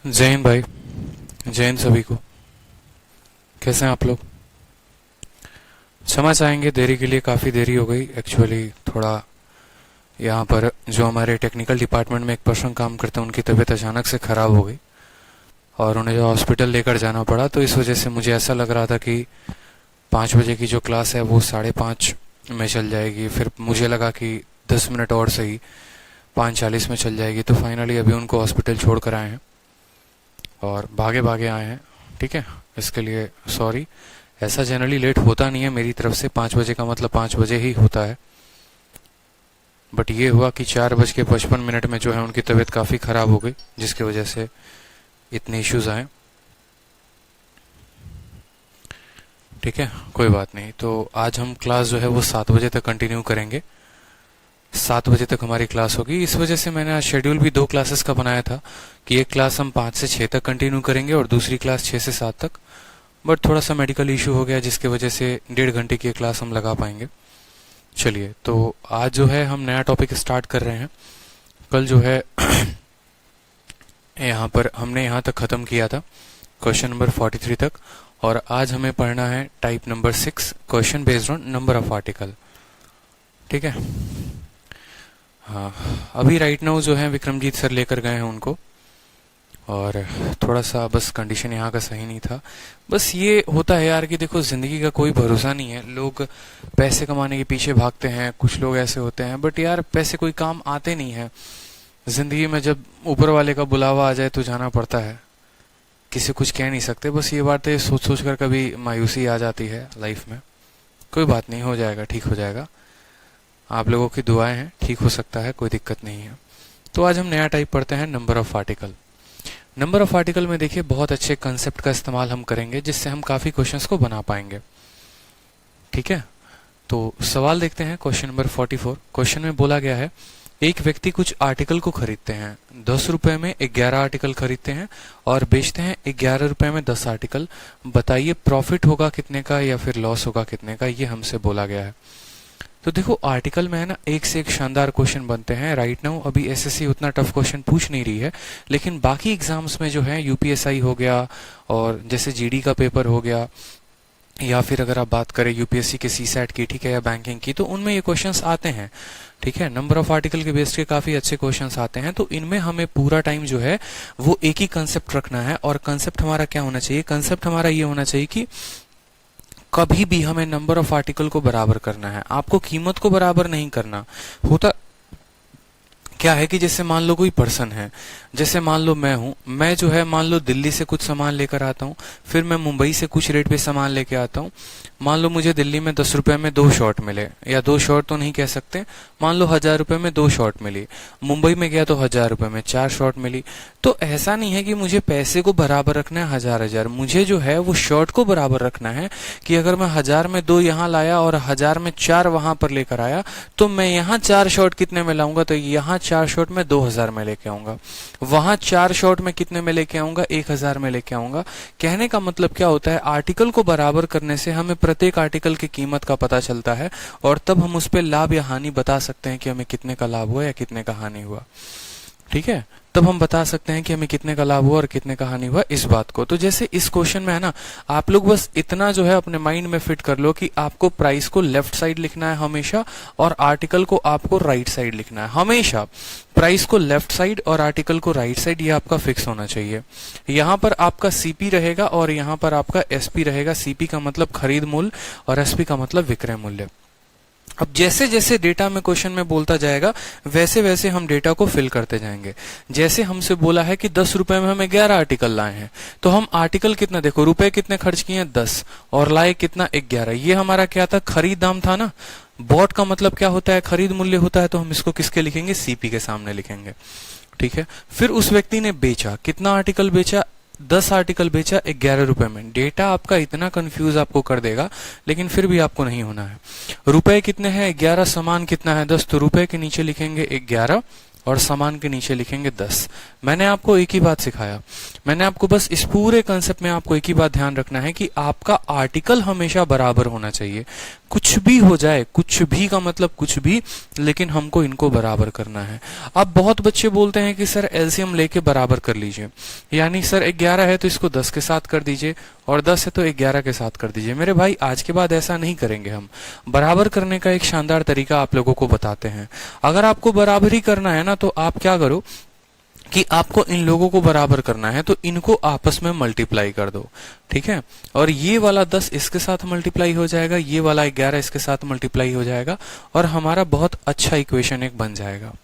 जय हिंद भाई। जय हिंद सभी को। कैसे हैं आप लोग? क्षमा चाहेंगे देरी के लिए, काफ़ी देरी हो गई एक्चुअली। थोड़ा यहाँ पर जो हमारे टेक्निकल डिपार्टमेंट में एक पर्सन काम करते हैं, उनकी तबीयत अचानक से ख़राब हो गई और उन्हें जो हॉस्पिटल लेकर जाना पड़ा, तो इस वजह से मुझे ऐसा लग रहा था कि 5 बजे की जो क्लास है वो 5:30 में चल जाएगी। फिर मुझे लगा कि 10 मिनट और सही, 5:40 में चल जाएगी। तो फाइनली अभी उनको हॉस्पिटल छोड़ कर आए हैं और भागे भागे आए हैं। ठीक है, इसके लिए सॉरी। ऐसा जनरली लेट होता नहीं है मेरी तरफ से, 5 बजे का मतलब 5 बजे ही होता है। बट ये हुआ कि 4:55 में जो है उनकी तबीयत काफ़ी ख़राब हो गई, जिसकी वजह से इतने इश्यूज आए। ठीक है, कोई बात नहीं। तो आज हम क्लास जो है वो 7 बजे तक कंटिन्यू करेंगे। 7 बजे तक हमारी क्लास होगी। इस वजह से मैंने आज शेड्यूल भी 2 क्लासेस का बनाया था कि एक क्लास हम 5 से 6 तक कंटिन्यू करेंगे और दूसरी क्लास 6 से 7 तक। बट थोड़ा सा मेडिकल इशू हो गया, जिसकी वजह से 1.5 घंटे की क्लास हम लगा पाएंगे। चलिए, तो आज जो है हम नया टॉपिक स्टार्ट कर रहे हैं। कल जो है यहाँ पर हमने यहाँ तक ख़त्म किया था, क्वेश्चन नंबर 43 तक। और आज हमें पढ़ना है type number 6, question based on number of article. ठीक है। हाँ, अभी राइट नाउ जो है विक्रमजीत सर लेकर गए हैं उनको, और थोड़ा सा बस कंडीशन यहाँ का सही नहीं था। बस ये होता है यार कि देखो, ज़िंदगी का कोई भरोसा नहीं है। लोग पैसे कमाने के पीछे भागते हैं, कुछ लोग ऐसे होते हैं, बट यार पैसे कोई काम आते नहीं है ज़िंदगी में। जब ऊपर वाले का बुलावा आ जाए तो जाना पड़ता है, किसी कुछ कह नहीं सकते। बस ये बातें सोच सोच कर कभी मायूसी आ जाती है लाइफ में। कोई बात नहीं, हो जाएगा, ठीक हो जाएगा। आप लोगों की दुआएं हैं, ठीक हो सकता है, कोई दिक्कत नहीं है। तो आज हम नया टाइप पढ़ते हैं, number of article. Number of article में देखिए बहुत अच्छे कंसेप्ट का इस्तेमाल हम करेंगे, जिससे हम काफ़ी क्वेश्चंस को बना पाएंगे। ठीक है, तो सवाल देखते हैं। Question number 44। क्वेश्चन में बोला गया है, एक व्यक्ति कुछ आर्टिकल को खरीदते हैं। 10 रुपए में 11 आर्टिकल खरीदते हैं और बेचते हैं 11 रुपए में 10 आर्टिकल। बताइए प्रॉफिट होगा कितने का या फिर लॉस होगा कितने का, ये हमसे बोला गया है। तो देखो, आर्टिकल में है ना, एक से एक शानदार क्वेश्चन बनते हैं। राइट नाउ अभी एसएससी उतना टफ क्वेश्चन पूछ नहीं रही है, लेकिन बाकी एग्जाम्स में जो है यूपीएसआई हो गया, और जैसे जीडी का पेपर हो गया, या फिर अगर आप बात करें यूपीएससी के सीसैट की, ठीक है, या बैंकिंग की, तो उनमें ये क्वेश्चंस आते हैं। ठीक है, नंबर ऑफ आर्टिकल के बेस्ड के काफी अच्छे क्वेश्चंस आते हैं। तो इनमें हमें पूरा टाइम जो है वो एक ही कंसेप्ट रखना है। और कंसेप्ट हमारा क्या होना चाहिए? कंसेप्ट हमारा ये होना चाहिए कि कभी भी हमें नंबर ऑफ आर्टिकल को बराबर करना है, आपको कीमत को बराबर नहीं करना। होता क्या है कि जैसे मान लो कोई पर्सन है, जैसे मान लो मैं हूं, मैं जो है मान लो दिल्ली से कुछ सामान लेकर आता हूं, फिर मैं मुंबई से कुछ रेट पे सामान लेके आता हूं। मान लो मुझे दिल्ली में 10 रुपए में 2 शर्ट मिले, या 2 शर्ट तो नहीं कह सकते, मान लो 1000 रुपए में 2 शर्ट मिली। मुंबई में गया तो 1000 रुपए में 4 शर्ट मिली। तो ऐसा नहीं है कि मुझे पैसे को बराबर रखना है 1000, मुझे जो है वो शर्ट को बराबर रखना है। कि अगर मैं 1000 में 2 यहाँ लाया और 1000 में 4 वहां पर लेकर आया, तो मैं यहाँ 4 शर्ट कितने में लाऊंगा? तो यहाँ 4 शर्ट में 2000 में लेके आऊंगा, वहां 4 शर्ट में कितने में लेके आऊंगा? 1000 में लेके आऊंगा। कहने का मतलब क्या होता है, आर्टिकल को बराबर करने से हमें प्रत्येक आर्टिकल की कीमत का पता चलता है, और तब हम उस पर लाभ या हानि बता सकते हैं कि हमें कितने का लाभ हुआ या कितने का हानि हुआ। ठीक है, तब हम बता सकते हैं कि हमें कितने का लाभ हुआ और कितने का हानि हुआ, इस बात को। तो जैसे इस क्वेश्चन में है ना, आप लोग बस इतना जो है अपने माइंड में फिट कर लो कि आपको प्राइस को लेफ्ट साइड लिखना है हमेशा, और आर्टिकल को आपको राइट साइड लिखना है हमेशा। प्राइस को लेफ्ट साइड और आर्टिकल को राइट साइड, ये आपका फिक्स होना चाहिए। यहाँ पर आपका सीपी रहेगा और यहाँ पर आपका एसपी रहेगा। सीपी का मतलब खरीद मूल्य और एसपी का मतलब विक्रय मूल्य। अब जैसे जैसे डेटा में क्वेश्चन में बोलता जाएगा, वैसे वैसे हम डेटा को फिल करते जाएंगे। जैसे हमसे बोला है कि 10 रुपए में हम 11 आर्टिकल लाए हैं, तो हम आर्टिकल कितना, देखो रुपए कितने खर्च किए हैं 10, और लाए कितना 11। ये हमारा क्या था? खरीद दाम था ना। बॉट का मतलब क्या होता है? खरीद मूल्य होता है। तो हम इसको किसके लिखेंगे? सीपी के सामने लिखेंगे। ठीक है, फिर उस व्यक्ति ने बेचा, कितना आर्टिकल बेचा? 10 आर्टिकल बेचा 11 रुपए में। डेटा आपका इतना कंफ्यूज आपको कर देगा, लेकिन फिर भी आपको नहीं होना है। रुपए कितने हैं? 11। सामान कितना है? 10। तो रुपए के नीचे लिखेंगे 11 और सामान के नीचे लिखेंगे 10। मैंने आपको एक ही बात सिखाया, मैंने आपको बस इस पूरे कंसेप्ट में आपको एक ही बात ध्यान रखना है कि आपका आर्टिकल हमेशा बराबर होना चाहिए। कुछ भी हो जाए, कुछ भी का मतलब कुछ भी, लेकिन हमको इनको बराबर करना है। अब बहुत बच्चे बोलते हैं कि सर एलसीएम लेके बराबर कर लीजिए, यानी सर 11 है तो इसको 10 के साथ कर दीजिए और 10 है तो 11 के साथ कर दीजिए। मेरे भाई आज के बाद ऐसा नहीं करेंगे हम। बराबर करने का एक शानदार तरीका आप लोगों को बताते हैं। अगर आपको बराबरी करना है ना तो आप क्या करो कि आपको इन लोगों को बराबर करना है तो इनको आपस में मल्टीप्लाई कर दो, ठीक है। और ये वाला 10 इसके साथ मल्टीप्लाई हो जाएगा, ये वाला 11 इसके साथ मल्टीप्लाई हो जाएगा और हमारा बहुत अच्छा इक्वेशन एक बन जाएगा,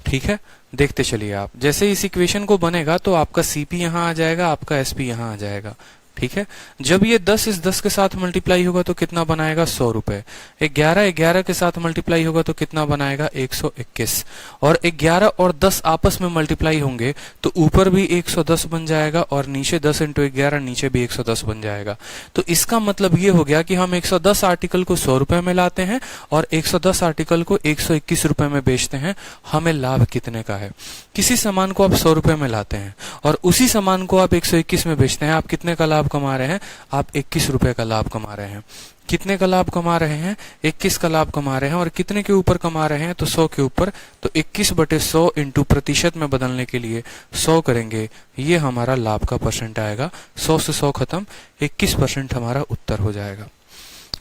ठीक है। देखते चलिए आप, जैसे इस इक्वेशन को बनेगा तो आपका सीपी यहां आ जाएगा, आपका एसपी यहां आ जाएगा, ठीक है। जब ये 10 इस 10 के साथ मल्टीप्लाई होगा तो कितना बनाएगा 100 रुपए। 11 के साथ मल्टीप्लाई होगा तो कितना बनाएगा 121। और 11 और 10 आपस में मल्टीप्लाई होंगे तो ऊपर भी 110 बन जाएगा और नीचे 10 इंटू 11 नीचे भी 110 बन जाएगा। तो इसका मतलब ये हो गया कि हम 110 आर्टिकल को 100 रुपए में लाते हैं और 110 आर्टिकल को 121 रुपए में बेचते हैं। हमें लाभ कितने का है? किसी सामान को आप 100 रुपए में लाते हैं और उसी सामान को आप 121 में बेचते हैं, आप कितने का लाभ कमा रहे हैं? आप 21 रुपए का लाभ कमा रहे हैं। कितने का लाभ कमा रहे हैं? 21 का लाभ कमा रहे हैं। और कितने के ऊपर कमा रहे हैं? तो 100 के ऊपर। तो 21/100 इंटू प्रतिशत में बदलने के लिए 100 करेंगे, ये हमारा लाभ का परसेंट आएगा। 100 से 100 खत्म, 21% हमारा उत्तर हो जाएगा।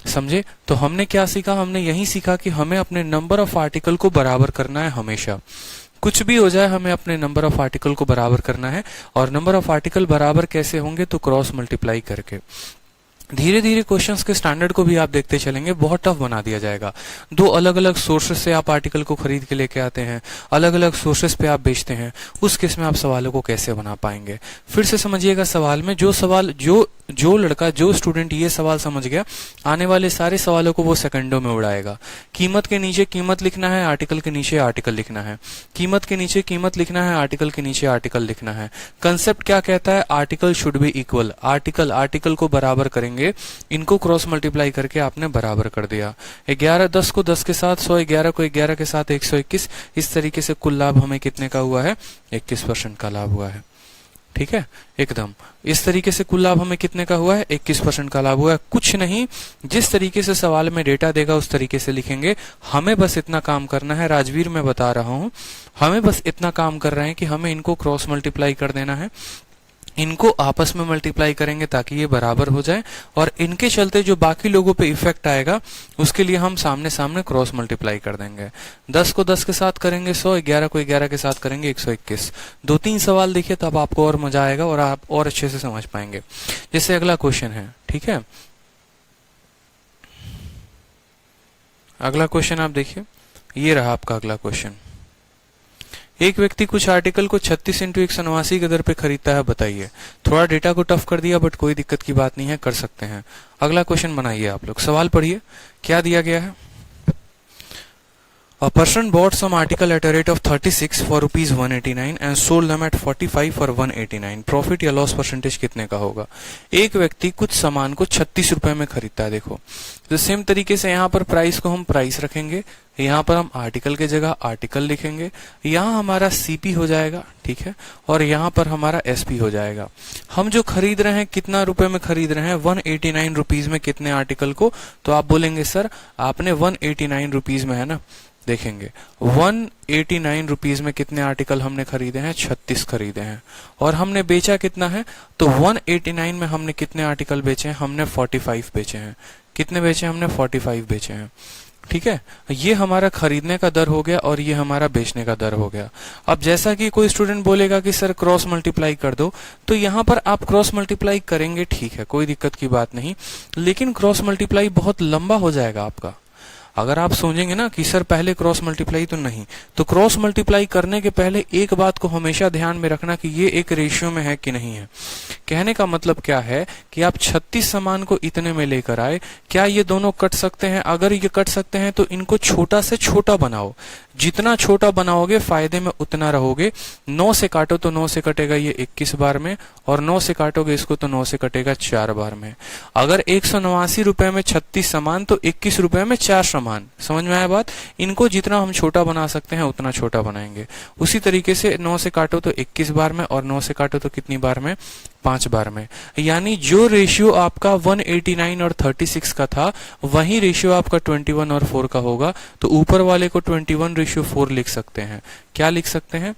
समझे? तो हमने क्या सीखा? हमने यही सीखा कि हमें अपने नंबर ऑफ आर्टिकल को बराबर करना है हमेशा। कुछ भी हो जाए हमें अपने नंबर ऑफ आर्टिकल को बराबर करना है। और नंबर ऑफ आर्टिकल बराबर कैसे होंगे? तो क्रॉस मल्टीप्लाई करके। धीरे धीरे क्वेश्चंस के स्टैंडर्ड को भी आप देखते चलेंगे, बहुत टफ बना दिया जाएगा। दो अलग अलग सोर्सेस से आप आर्टिकल को खरीद के लेके आते हैं, अलग अलग सोर्सेस पे आप बेचते हैं, उस केस में आप सवालों को कैसे बना पाएंगे? फिर से समझिएगा सवाल में, जो लड़का जो स्टूडेंट ये सवाल समझ गया, आने वाले सारे सवालों को वो सेकंडों में उड़ाएगा। कीमत के नीचे कीमत लिखना है, आर्टिकल के नीचे आर्टिकल लिखना है। कीमत के नीचे कीमत लिखना है, आर्टिकल के नीचे आर्टिकल लिखना है। कंसेप्ट क्या कहता है? Article should be equal. Article को बराबर करेंगे, इनको क्रॉस मल्टीप्लाई करके आपने बराबर कर दिया। 10 को 10 के साथ 100, 11 को 11 के साथ 121। इस तरीके से कुल लाभ हमें कितने का हुआ है? 21% का लाभ हुआ है, ठीक है। एकदम इस तरीके से कुल लाभ हमें कितने का हुआ है? 21% का लाभ हुआ है। कुछ नहीं, जिस तरीके से सवाल में डेटा देगा उस तरीके से लिखेंगे। हमें बस इतना काम करना है, राजवीर मैं बता रहा हूं, हमें बस इतना काम कर रहे हैं कि हमें इनको क्रॉस मल्टीप्लाई कर देना है, इनको आपस में मल्टीप्लाई करेंगे ताकि ये बराबर हो जाए। और इनके चलते जो बाकी लोगों पे इफेक्ट आएगा उसके लिए हम सामने सामने क्रॉस मल्टीप्लाई कर देंगे। 10 को 10 के साथ करेंगे 100, 11 को 11 के साथ करेंगे 121। 2-3 सवाल देखिए तब आपको और मजा आएगा और आप और अच्छे से समझ पाएंगे। जैसे अगला क्वेश्चन है, ठीक है। अगला क्वेश्चन आप देखिए, ये रहा आपका अगला क्वेश्चन। एक व्यक्ति कुछ आर्टिकल को 36 इंटू 189 के दर पे खरीदता है, बताइए। थोड़ा डेटा को टफ कर दिया बट कोई दिक्कत की बात नहीं है, कर सकते हैं। अगला क्वेश्चन बनाइए आप लोग, सवाल पढ़िए क्या दिया गया है। A person bought some article at a rate of 36 for rupees 189 and sold them at 45 for 189. Profit या लॉस परसेंटेज कितने का होगा? एक व्यक्ति कुछ सामान को 36 रुपए में खरीदता है। देखो तो सेम तरीके से यहाँ पर प्राइस को हम प्राइस रखेंगे, यहाँ पर हम आर्टिकल के जगह आर्टिकल लिखेंगे, यहाँ हमारा सीपी हो जाएगा, ठीक है, और यहाँ पर हमारा एसपी हो जाएगा। हम जो खरीद रहे हैं कितना रुपए में खरीद रहे हैं? 189 रुपीज में। कितने आर्टिकल को? तो आप बोलेंगे सर आपने 189 रुपीज में, है ना, देखेंगे 189 रुपीज में कितने आर्टिकल हमने खरीदे हैं? 36 खरीदे हैं। और हमने बेचा कितना है? तो 189 में हमने कितने आर्टिकल बेचे हैं? हमने 45 बेचे हैं। कितने बेचे? हमने 45 बेचे हैं, ठीक है। ये हमारा खरीदने का दर हो गया और ये हमारा बेचने का दर हो गया। अब जैसा कि कोई स्टूडेंट बोलेगा कि सर क्रॉस मल्टीप्लाई कर दो, तो यहाँ पर आप क्रॉस मल्टीप्लाई करेंगे, ठीक है, कोई दिक्कत की बात नहीं, लेकिन क्रॉस मल्टीप्लाई बहुत लंबा हो जाएगा आपका। अगर आप सोचेंगे ना कि सर पहले क्रॉस मल्टीप्लाई, तो नहीं, तो क्रॉस मल्टीप्लाई करने के पहले एक बात को हमेशा ध्यान में रखना कि ये एक रेशियो में है कि नहीं है। कहने का मतलब क्या है कि आप 36 सामान को इतने में लेकर आए, क्या ये दोनों कट सकते हैं? अगर ये कट सकते हैं तो इनको छोटा से छोटा बनाओ। जितना छोटा बनाओगे फायदे में उतना रहोगे। 9 से काटो तो 9 से कटेगा ये 21 बार में, और 9 से काटोगे इसको तो 9 से कटेगा 4 बार में। अगर 189 रुपए में 36 सामान तो 21 रुपए में 4 सामान। समान। समझ में आया बात? इनको जितना हम छोटा बना सकते हैं उतना छोटा बनाएंगे। उसी तरीके से 9 से काटो तो 21 बार में, और 9 से काटो तो कितनी बार में? 5 बार में। यानी जो रेशियो आपका 189 और 36 का था वही रेशियो आपका 21 और 4 का होगा। तो ऊपर वाले को 21:4 लिख सकते हैं। क्या लिख सकते हैं?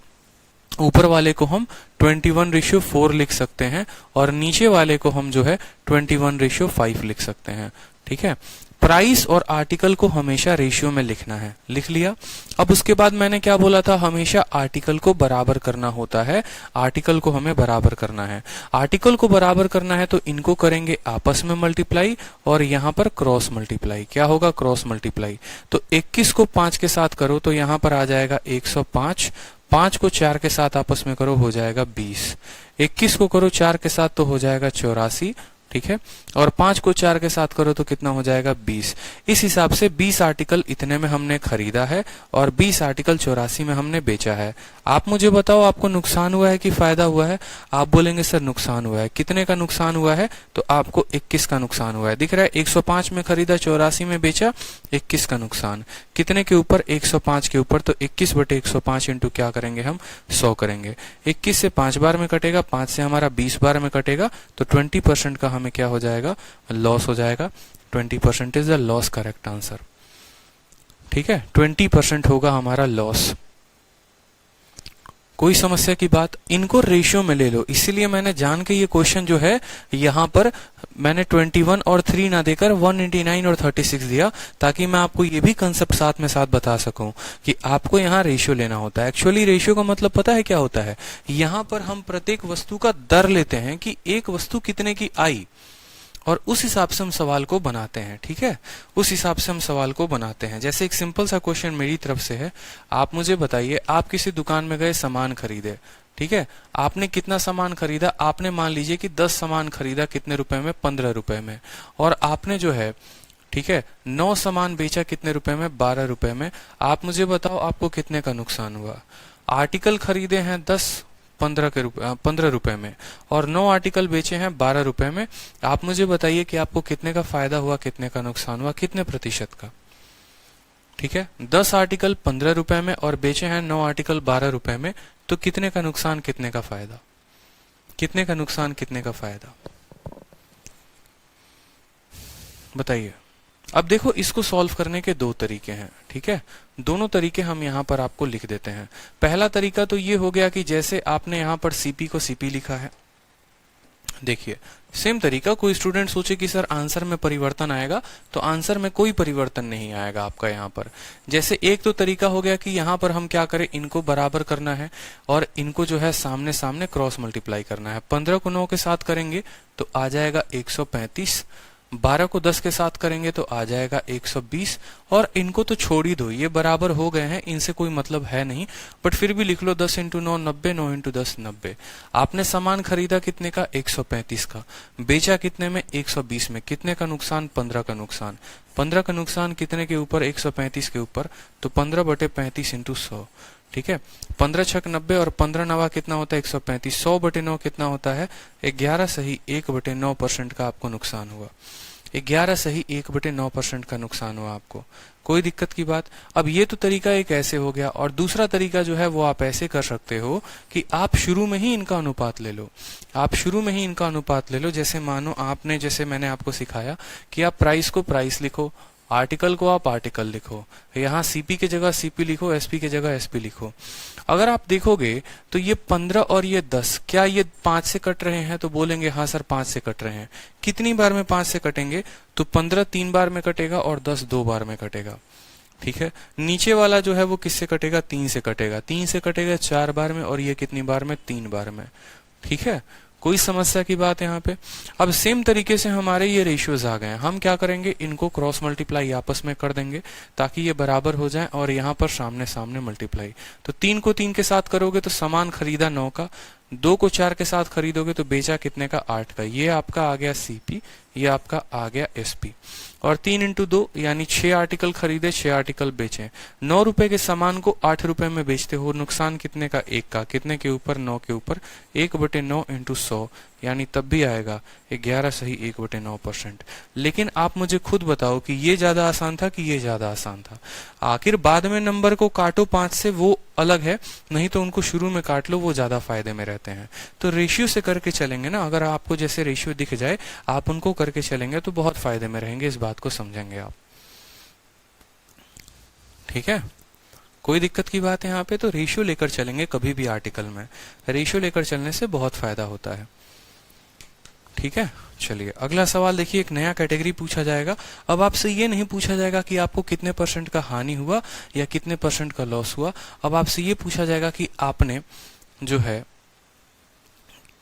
ऊपर वाले को हम 21:4 लिख सकते हैं, और नीचे वाले को हम जो है 21:5 लिख सकते हैं। ठीक है। प्राइस और आर्टिकल को हमेशा रेशियो में लिखना है। लिख लिया। अब उसके बाद मैंने क्या बोला था? हमेशा आर्टिकल को बराबर करना होता है। आर्टिकल को हमें बराबर करना है। आर्टिकल को बराबर करना है तो इनको करेंगे आपस में मल्टीप्लाई, और यहां पर क्रॉस मल्टीप्लाई। क्या होगा? Cross multiply. तो 21 को 5 के साथ करो तो यहां पर आ जाएगा 105। 5 को 4 के साथ आपस में करो हो जाएगा 20। 21 को करो 4 के साथ तो हो जाएगा 84। ठीक है। और 5 को 4 के साथ करो तो कितना हो जाएगा? 20। इस हिसाब से 20 आर्टिकल इतने में हमने खरीदा है और 20 आर्टिकल 84 में हमने बेचा है। आप मुझे बताओ, आपको नुकसान हुआ है कि फायदा हुआ है? आप बोलेंगे सर नुकसान हुआ है। कितने का नुकसान हुआ है? तो आपको 21 का नुकसान हुआ है। दिख रहा है? 105 में खरीदा, 84 में बेचा, 21 का नुकसान। कितने के ऊपर? 105 के ऊपर। तो 21/105 इंटू क्या करेंगे हम? 100 करेंगे। 21 से 5 बार में कटेगा, 5 से हमारा 20 बार में कटेगा, तो 20% का हमें क्या हो जाएगा? लॉस हो जाएगा। 20% is the loss correct answer. ठीक है। 20% होगा हमारा लॉस। कोई समस्या की बात? इनको रेशियो में ले लो। इसीलिए मैंने जान के ये क्वेश्चन जो है यहां पर मैंने 21 और 3 ना देकर 189 और 36 दिया, ताकि मैं आपको ये भी कंसेप्ट साथ में साथ बता सकूं कि आपको यहाँ रेशियो लेना होता है। एक्चुअली रेशियो का मतलब पता है क्या होता है? यहां पर हम प्रत्येक वस्तु का दर लेते हैं कि एक वस्तु कितने की आई, और उस हिसाब से हम सवाल को बनाते हैं। ठीक है। उस हिसाब से हम सवाल को बनाते हैं। जैसे एक सिंपल सा क्वेश्चन मेरी तरफ से है। आप मुझे बताइए, आप किसी दुकान में गए, सामान खरीदे। ठीक है। आपने कितना सामान खरीदा? आपने मान लीजिए कि 10 सामान खरीदा। कितने रुपए में? 15 रुपए में। और आपने जो है, ठीक है, 9 सामान बेचा। कितने रुपए में? 12 रुपए में। आप मुझे बताओ आपको कितने का नुकसान हुआ? आर्टिकल खरीदे हैं 10 15 रुपए में, और 9 आर्टिकल बेचे हैं 12 रुपए में। आप मुझे बताइए कि आपको कितने का फायदा हुआ, कितने का नुकसान हुआ, कितने प्रतिशत का? ठीक है। 10 आर्टिकल 15 रुपए में और बेचे हैं 9 आर्टिकल 12 रुपए में, तो कितने का नुकसान, कितने का फायदा? कितने का नुकसान, कितने का फायदा? बताइए। अब देखो, इसको सॉल्व करने के 2 तरीके हैं। ठीक है। दोनों तरीके हम यहाँ पर आपको लिख देते हैं। पहला तरीका तो ये हो गया कि जैसे आपने यहाँ पर सीपी को सीपी लिखा है। देखिए, सेम तरीका। कोई स्टूडेंट सोचे कि सर आंसर में परिवर्तन आएगा, तो आंसर में कोई परिवर्तन नहीं आएगा आपका यहाँ पर। जैसे एक तो तरीका हो गया कि यहाँ पर हम क्या करें, इनको बराबर करना है और इनको जो है सामने सामने क्रॉस मल्टीप्लाई करना है। 15 को 9 के साथ करेंगे तो आ जाएगा 135। 12 को 10 के साथ करेंगे तो आ जाएगा 120, और इनको तो छोड़ ही दो, ये बराबर हो गए हैं, इनसे कोई मतलब है नहीं, बट फिर भी लिख लो 10 इंटू 9 90, 9 इंटू 10 90। आपने सामान खरीदा कितने का? 135 का। बेचा कितने में? 120 में। कितने का नुकसान? 15 का नुकसान। 15 का नुकसान कितने के ऊपर? 135 के ऊपर। तो 15/35 इंटू 100। ठीक है। 15 छक 90 और 15 नवा कितना होता है? 135। 100/9 कितना होता है? 11 सही 1/9% का आपको नुकसान हुआ। 11 सही 1/9% का नुकसान हुआ आपको। कोई दिक्कत की बात? अब ये तो तरीका एक ऐसे हो गया, और दूसरा तरीका जो है वो आप ऐसे कर सकते हो कि आप शुरू में ही इनका अनुपात ले लो। आप शुरू में ही इनका अनुपात ले लो। जैसे मानो आपने, जैसे मैंने आपको सिखाया कि आप प्राइस को प्राइस लिखो, आर्टिकल को आप आर्टिकल लिखो, यहाँ सीपी की जगह सीपी लिखो, एसपी की जगह एसपी लिखो। अगर आप देखोगे तो ये 15 और ये 10, क्या ये 5 से कट रहे हैं? तो बोलेंगे हाँ सर 5 से कट रहे हैं। कितनी बार में 5 से कटेंगे? तो 15 3 बार में कटेगा और 10 2 बार में कटेगा। ठीक है। नीचे वाला जो है वो किससे कटेगा? 3 से कटेगा। 3 से कटेगा 4 बार में, और ये कितनी बार में? 3 बार में। ठीक है। कोई समस्या की बात यहाँ पे? अब सेम तरीके से हमारे ये रेशियोज आ गए। हम क्या करेंगे, इनको क्रॉस मल्टीप्लाई आपस में कर देंगे ताकि ये बराबर हो जाए, और यहाँ पर सामने सामने मल्टीप्लाई। तो 3 को 3 के साथ करोगे तो सामान खरीदा 9 का, 2 को 4 के साथ खरीदोगे तो बेचा कितने का? 8 का। ये आपका आ गया सीपी, ये आपका आ गया एसपी। और 3 इंटू 2 यानी 6 आर्टिकल खरीदे, 6 आर्टिकल बेचे। 9 रुपए के सामान को 8 रुपए में बेचते हो, नुकसान कितने का? 1 का। कितने के ऊपर? 9 के ऊपर। 1/9 इंटू 100 यानी तब भी आएगा 11 सही 1/9%। लेकिन आप मुझे खुद बताओ कि ये ज्यादा आसान था कि ये ज्यादा आसान था। आखिर बाद में नंबर को काटो 5 से वो अलग है, नहीं तो उनको शुरू में काट लो, वो ज्यादा फायदे में रहते हैं। तो रेशियो से करके चलेंगे ना, अगर आपको जैसे रेशियो दिख जाए आप उनको करके चलेंगे तो बहुत फायदे में रहेंगे, इस बात को समझेंगे आप। ठीक है, कोई दिक्कत की बात है यहाँ पे? तो रेशियो लेकर चलेंगे कभी भी आर्टिकल में, रेशियो लेकर चलने से बहुत फायदा होता है। ठीक है, चलिए अगला सवाल देखिए, एक नया कैटेगरी पूछा जाएगा। अब आपसे ये नहीं पूछा जाएगा कि आपको कितने % का हानि हुआ या कितने % का लॉस हुआ। अब आपसे ये पूछा जाएगा कि आपने जो है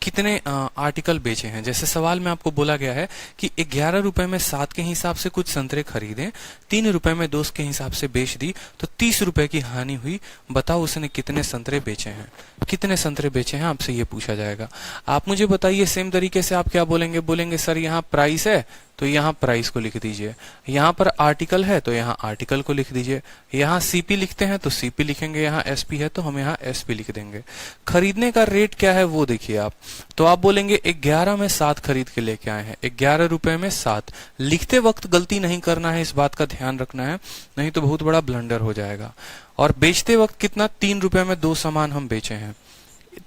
कितने आर्टिकल बेचे हैं। जैसे सवाल में आपको बोला गया है कि 11 रुपए में 7 के हिसाब से कुछ संतरे खरीदे, 3 रुपए में 2 के हिसाब से बेच दी, तो 30 रुपए की हानि हुई। बताओ उसने कितने संतरे बेचे हैं, कितने संतरे बेचे हैं, आपसे ये पूछा जाएगा। आप मुझे बताइए सेम तरीके से आप क्या बोलेंगे? बोलेंगे सर यहाँ प्राइस है तो यहाँ प्राइस को लिख दीजिए, यहाँ पर आर्टिकल है तो यहाँ आर्टिकल को लिख दीजिए, यहाँ सीपी लिखते हैं तो सीपी लिखेंगे, यहाँ एसपी है तो हम यहाँ एसपी लिख देंगे। खरीदने का रेट क्या है वो देखिए आप, तो आप बोलेंगे 11 में 7 खरीद के लेके आए हैं, 11 रुपए में 7। लिखते वक्त गलती नहीं करना है, इस बात का ध्यान रखना है, नहीं तो बहुत बड़ा ब्लंडर हो जाएगा। और बेचते वक्त कितना, 3 रुपए में 2 सामान हम बेचे हैं।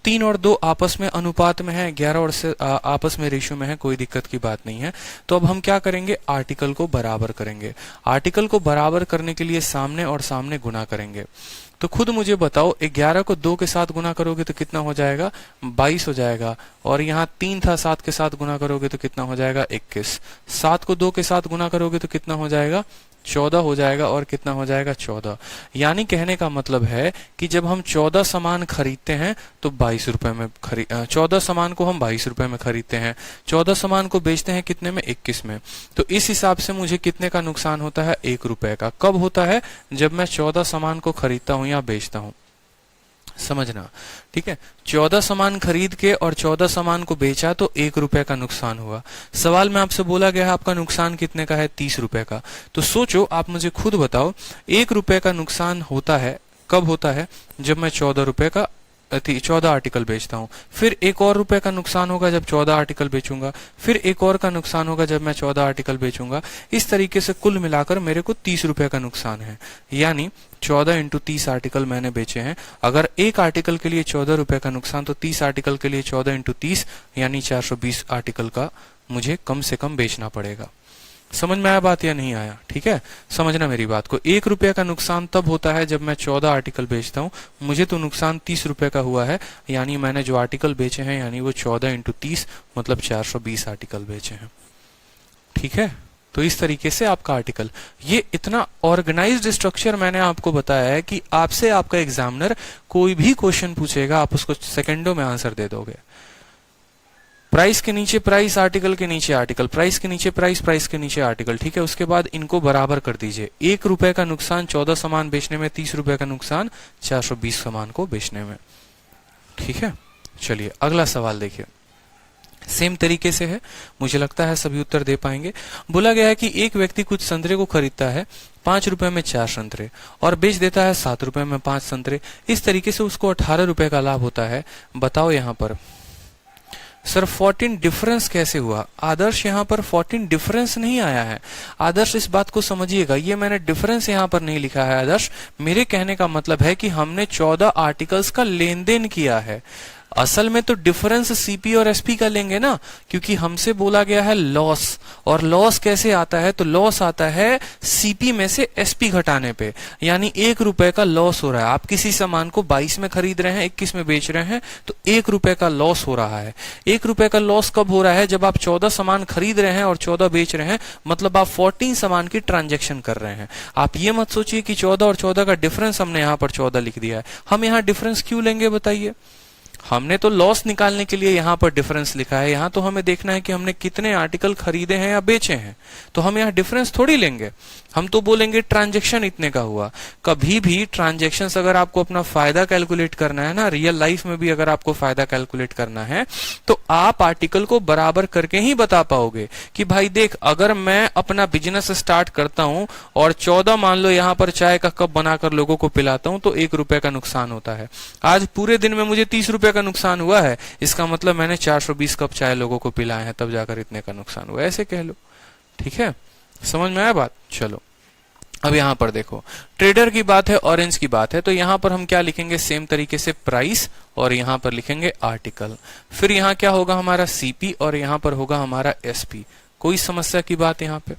3 और 2 आपस में अनुपात में है, 11 और से आपस में रेशियो में है, कोई दिक्कत की बात नहीं है। तो अब हम क्या करेंगे, आर्टिकल को बराबर करेंगे। आर्टिकल को बराबर करने के लिए सामने और सामने गुना करेंगे। तो खुद मुझे बताओ 11 को 2 के साथ गुना करोगे तो कितना हो जाएगा, 22 हो जाएगा। और यहाँ 3 था, 7 के साथ गुना करोगे तो कितना हो जाएगा, 21। 7 को 2 के साथ गुना करोगे तो कितना हो जाएगा, 14 हो जाएगा। और कितना हो जाएगा, 14। यानी कहने का मतलब है कि जब हम 14 सामान खरीदते हैं तो 22 रुपए में 14 सामान को हम 22 रुपए में खरीदते हैं, 14 सामान को बेचते हैं कितने में, 21 में। तो इस हिसाब से मुझे कितने का नुकसान होता है, 1 रुपए का। कब होता है, जब मैं 14 सामान को खरीदता हूं या बेचता हूं, समझना। ठीक है, 14 सामान खरीद के और 14 सामान को बेचा तो 1 रुपए का नुकसान हुआ। सवाल में आपसे बोला गया है आपका नुकसान कितने का है, 30 रुपए का। तो सोचो, आप मुझे खुद बताओ, 1 रुपए का नुकसान होता है, कब होता है, जब मैं 14 आर्टिकल बेचता हूं। फिर 1 और रुपए का नुकसान होगा जब 14 आर्टिकल बेचूंगा, फिर 1 और का नुकसान होगा जब मैं 14 आर्टिकल बेचूंगा। इस तरीके से कुल मिलाकर मेरे को 30 रुपए का नुकसान है। यानी 14 इंटू 30 आर्टिकल मैंने बेचे हैं। अगर एक आर्टिकल के लिए 14 रुपए का नुकसान, तो 30 आर्टिकल के लिए 14 इंटू 30 यानी 420 आर्टिकल का मुझे कम से कम बेचना पड़ेगा। समझ में आया बात या नहीं आया? ठीक है, समझना मेरी बात को। 1 रुपए का नुकसान तब होता है जब मैं 14 आर्टिकल बेचता हूं। मुझे तो नुकसान 30 रुपए का हुआ है, यानी मैंने जो आर्टिकल बेचे हैं यानी वो 14 इंटू 30 मतलब 420 आर्टिकल बेचे हैं। ठीक है, तो इस तरीके से आपका आर्टिकल, ये इतना ऑर्गेनाइज्ड स्ट्रक्चर मैंने आपको बताया है कि आपसे आपका एग्जामिनर कोई भी क्वेश्चन पूछेगा आप उसको सेकंडों में आंसर दे दोगे। प्राइस के नीचे प्राइस, आर्टिकल के नीचे आर्टिकल, प्राइस के नीचे प्राइस, प्राइस के नीचे आर्टिकल। ठीक है, उसके बाद इनको बराबर कर दीजिए। 1 रुपए का नुकसान 14 सामान बेचने में, 30 रुपए का नुकसान 420 सामान को बेचने में। ठीक है, चलिए अगला सवाल देखिए, सेम तरीके से है, मुझे लगता है सभी उत्तर दे पाएंगे। बोला गया है कि एक व्यक्ति कुछ संतरे को खरीदता है 5 रुपए में 4 संतरे और बेच देता है 7 रुपए में 5 संतरे। इस तरीके से उसको 18 रुपए का लाभ होता है। बताओ यहाँ पर सर 14 डिफरेंस कैसे हुआ? आदर्श यहाँ पर 14 डिफरेंस नहीं आया है। आदर्श इस बात को समझिएगा, ये मैंने डिफरेंस यहाँ पर नहीं लिखा है। आदर्श, मेरे कहने का मतलब है कि हमने 14 आर्टिकल्स का लेन देन किया है। असल में तो डिफरेंस सीपी और एसपी का लेंगे ना, क्योंकि हमसे बोला गया है लॉस। और लॉस कैसे आता है? तो लॉस आता है सीपी में से एसपी घटाने पे, यानी 1 रुपए का लॉस हो रहा है। आप किसी सामान को 22 में खरीद रहे हैं, 21 में बेच रहे हैं, तो 1 रुपए का लॉस हो रहा है। 1 रुपए का लॉस कब हो रहा है? जब आप 14 सामान खरीद रहे हैं और 14 बेच रहे हैं, मतलब आप 14 सामान की ट्रांजेक्शन कर रहे हैं। आप ये मत सोचिए कि 14 और 14 का डिफरेंस हमने यहाँ पर 14 लिख दिया है। हम यहाँ डिफरेंस क्यों लेंगे बताइए? हमने तो लॉस निकालने के लिए यहाँ पर डिफरेंस लिखा है। यहाँ तो हमें देखना है कि हमने कितने आर्टिकल खरीदे हैं या बेचे हैं, तो हम यहाँ डिफरेंस थोड़ी लेंगे। हम तो बोलेंगे ट्रांजैक्शन इतने का हुआ। कभी भी ट्रांजैक्शंस अगर आपको अपना फायदा कैलकुलेट करना है ना, रियल लाइफ में भी अगर आपको फायदा कैलकुलेट करना है, तो आप आर्टिकल को बराबर करके ही बता पाओगे कि भाई देख, अगर मैं अपना बिजनेस स्टार्ट करता हूं और 14 मान लो यहाँ पर चाय का कप बनाकर लोगों को पिलाता हूं तो 1 रुपए का नुकसान होता है। आज पूरे दिन में मुझे 30 रुपए रुपए का नुकसान हुआ है, इसका मतलब मैंने 420 कप चाय लोगों को पिलाए हैं, तब जाकर इतने का नुकसान हुआ, ऐसे कह लो। ठीक है, समझ में आया बात? चलो अब यहां पर देखो, ट्रेडर की बात है, ऑरेंज की बात है, तो यहां पर हम क्या लिखेंगे, सेम तरीके से प्राइस, और यहां पर लिखेंगे आर्टिकल। फिर यहां क्या होगा हमारा सीपी, और यहां पर होगा हमारा एसपी। कोई समस्या की बात यहां पे?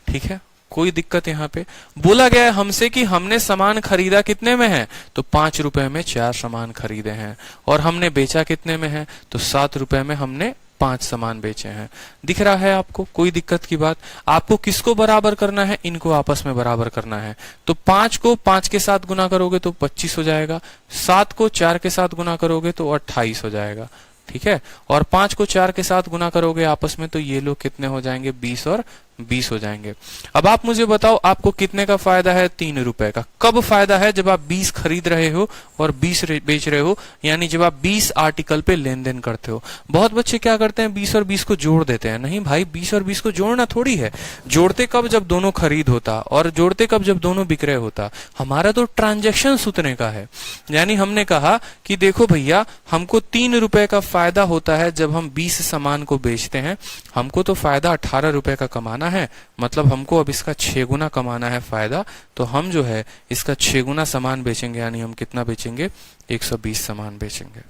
ठीक है, कोई दिक्कत यहां पे? बोला गया है हमसे कि हमने सामान खरीदा कितने में है, तो 5 रुपए में 4 सामान खरीदे हैं, और हमने बेचा कितने में है, तो 7 रुपए में हमने 5 सामान बेचे हैं। दिख रहा है आपको? कोई दिक्कत की बात? आपको किसको बराबर करना है, इनको आपस में बराबर करना है। तो 5 को 5 के साथ गुना करोगे तो 25 हो जाएगा, 7 को 4 के साथ गुना करोगे तो 28 हो जाएगा। ठीक है, और 5 को 4 के साथ गुना करोगे आपस में तो ये लोग कितने हो जाएंगे, 20 और 20 हो जाएंगे। अब आप मुझे बताओ आपको कितने का फायदा है, 3 रुपए का। कब फायदा है, जब आप 20 खरीद रहे हो और 20 बेच रहे हो, यानी जब आप 20 आर्टिकल पे लेन देन करते हो। बहुत बच्चे क्या करते हैं, 20 और 20 को जोड़ देते हैं। नहीं भाई, 20 और 20 को जोड़ना थोड़ी है। जोड़ते कब, जब दोनों खरीद होता, और जोड़ते कब, जब दोनों विक्रय होता। हमारा तो ट्रांजेक्शन उतने का है, यानी हमने कहा कि देखो भैया, हमको 3 रुपए का फायदा होता है जब हम 20 सामान को बेचते हैं। हमको तो फायदा 18 रुपए का कमाना है, मतलब हमको अब इसका 6 गुना कमाना है फायदा। तो हम जो है इसका 6 गुना सामान बेचेंगे, यानी हम कितना बेचेंगे, 120 सामान बेचेंगे।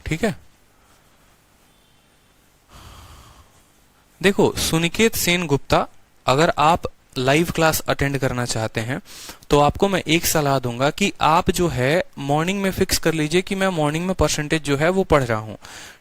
ठीक है, देखो सुनिकेत सेन गुप्ता, अगर आप लाइव क्लास अटेंड करना चाहते हैं तो आपको मैं एक सलाह दूंगा कि आप जो है मॉर्निंग में फिक्स कर लीजिए कि मैं मॉर्निंग में परसेंटेज जो है वो पढ़ रहा हूं।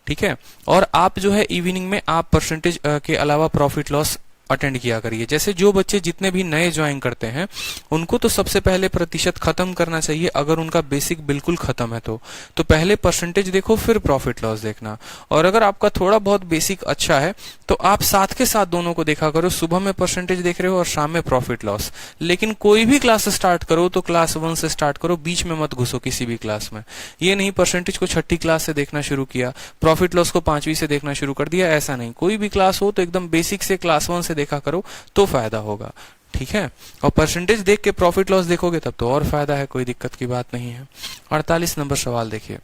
ठीक है, और आप जो है इवनिंग में आप परसेंटेज के अलावा प्रॉफिट लॉस अटेंड किया करिए। जैसे जो बच्चे जितने भी नए ज्वाइन करते हैं उनको तो सबसे पहले प्रतिशत खत्म करना चाहिए, अगर उनका बेसिक बिल्कुल खत्म है तो पहले परसेंटेज देखो, फिर प्रॉफिट लॉस देखना। और अगर आपका थोड़ा बहुत बेसिक अच्छा है तो आप साथ के साथ दोनों को देखा करो, सुबह में परसेंटेज देख रहे हो और शाम में प्रॉफिट लॉस। लेकिन कोई भी क्लास स्टार्ट करो तो क्लास 1 से स्टार्ट करो, बीच में मत घुसो किसी भी क्लास में। ये नहीं परसेंटेज को 6ठी क्लास से देखना शुरू किया, प्रॉफिट लॉस को 5वीं से देखना शुरू कर दिया, ऐसा नहीं। कोई भी क्लास हो तो एकदम बेसिक से क्लास 1 से देखा करो तो फायदा होगा। ठीक है, और परसेंटेज देख के प्रॉफिट लॉस देखोगे तब तो और फायदा है, कोई दिक्कत की बात नहीं है। 48 नंबर सवाल देखिए,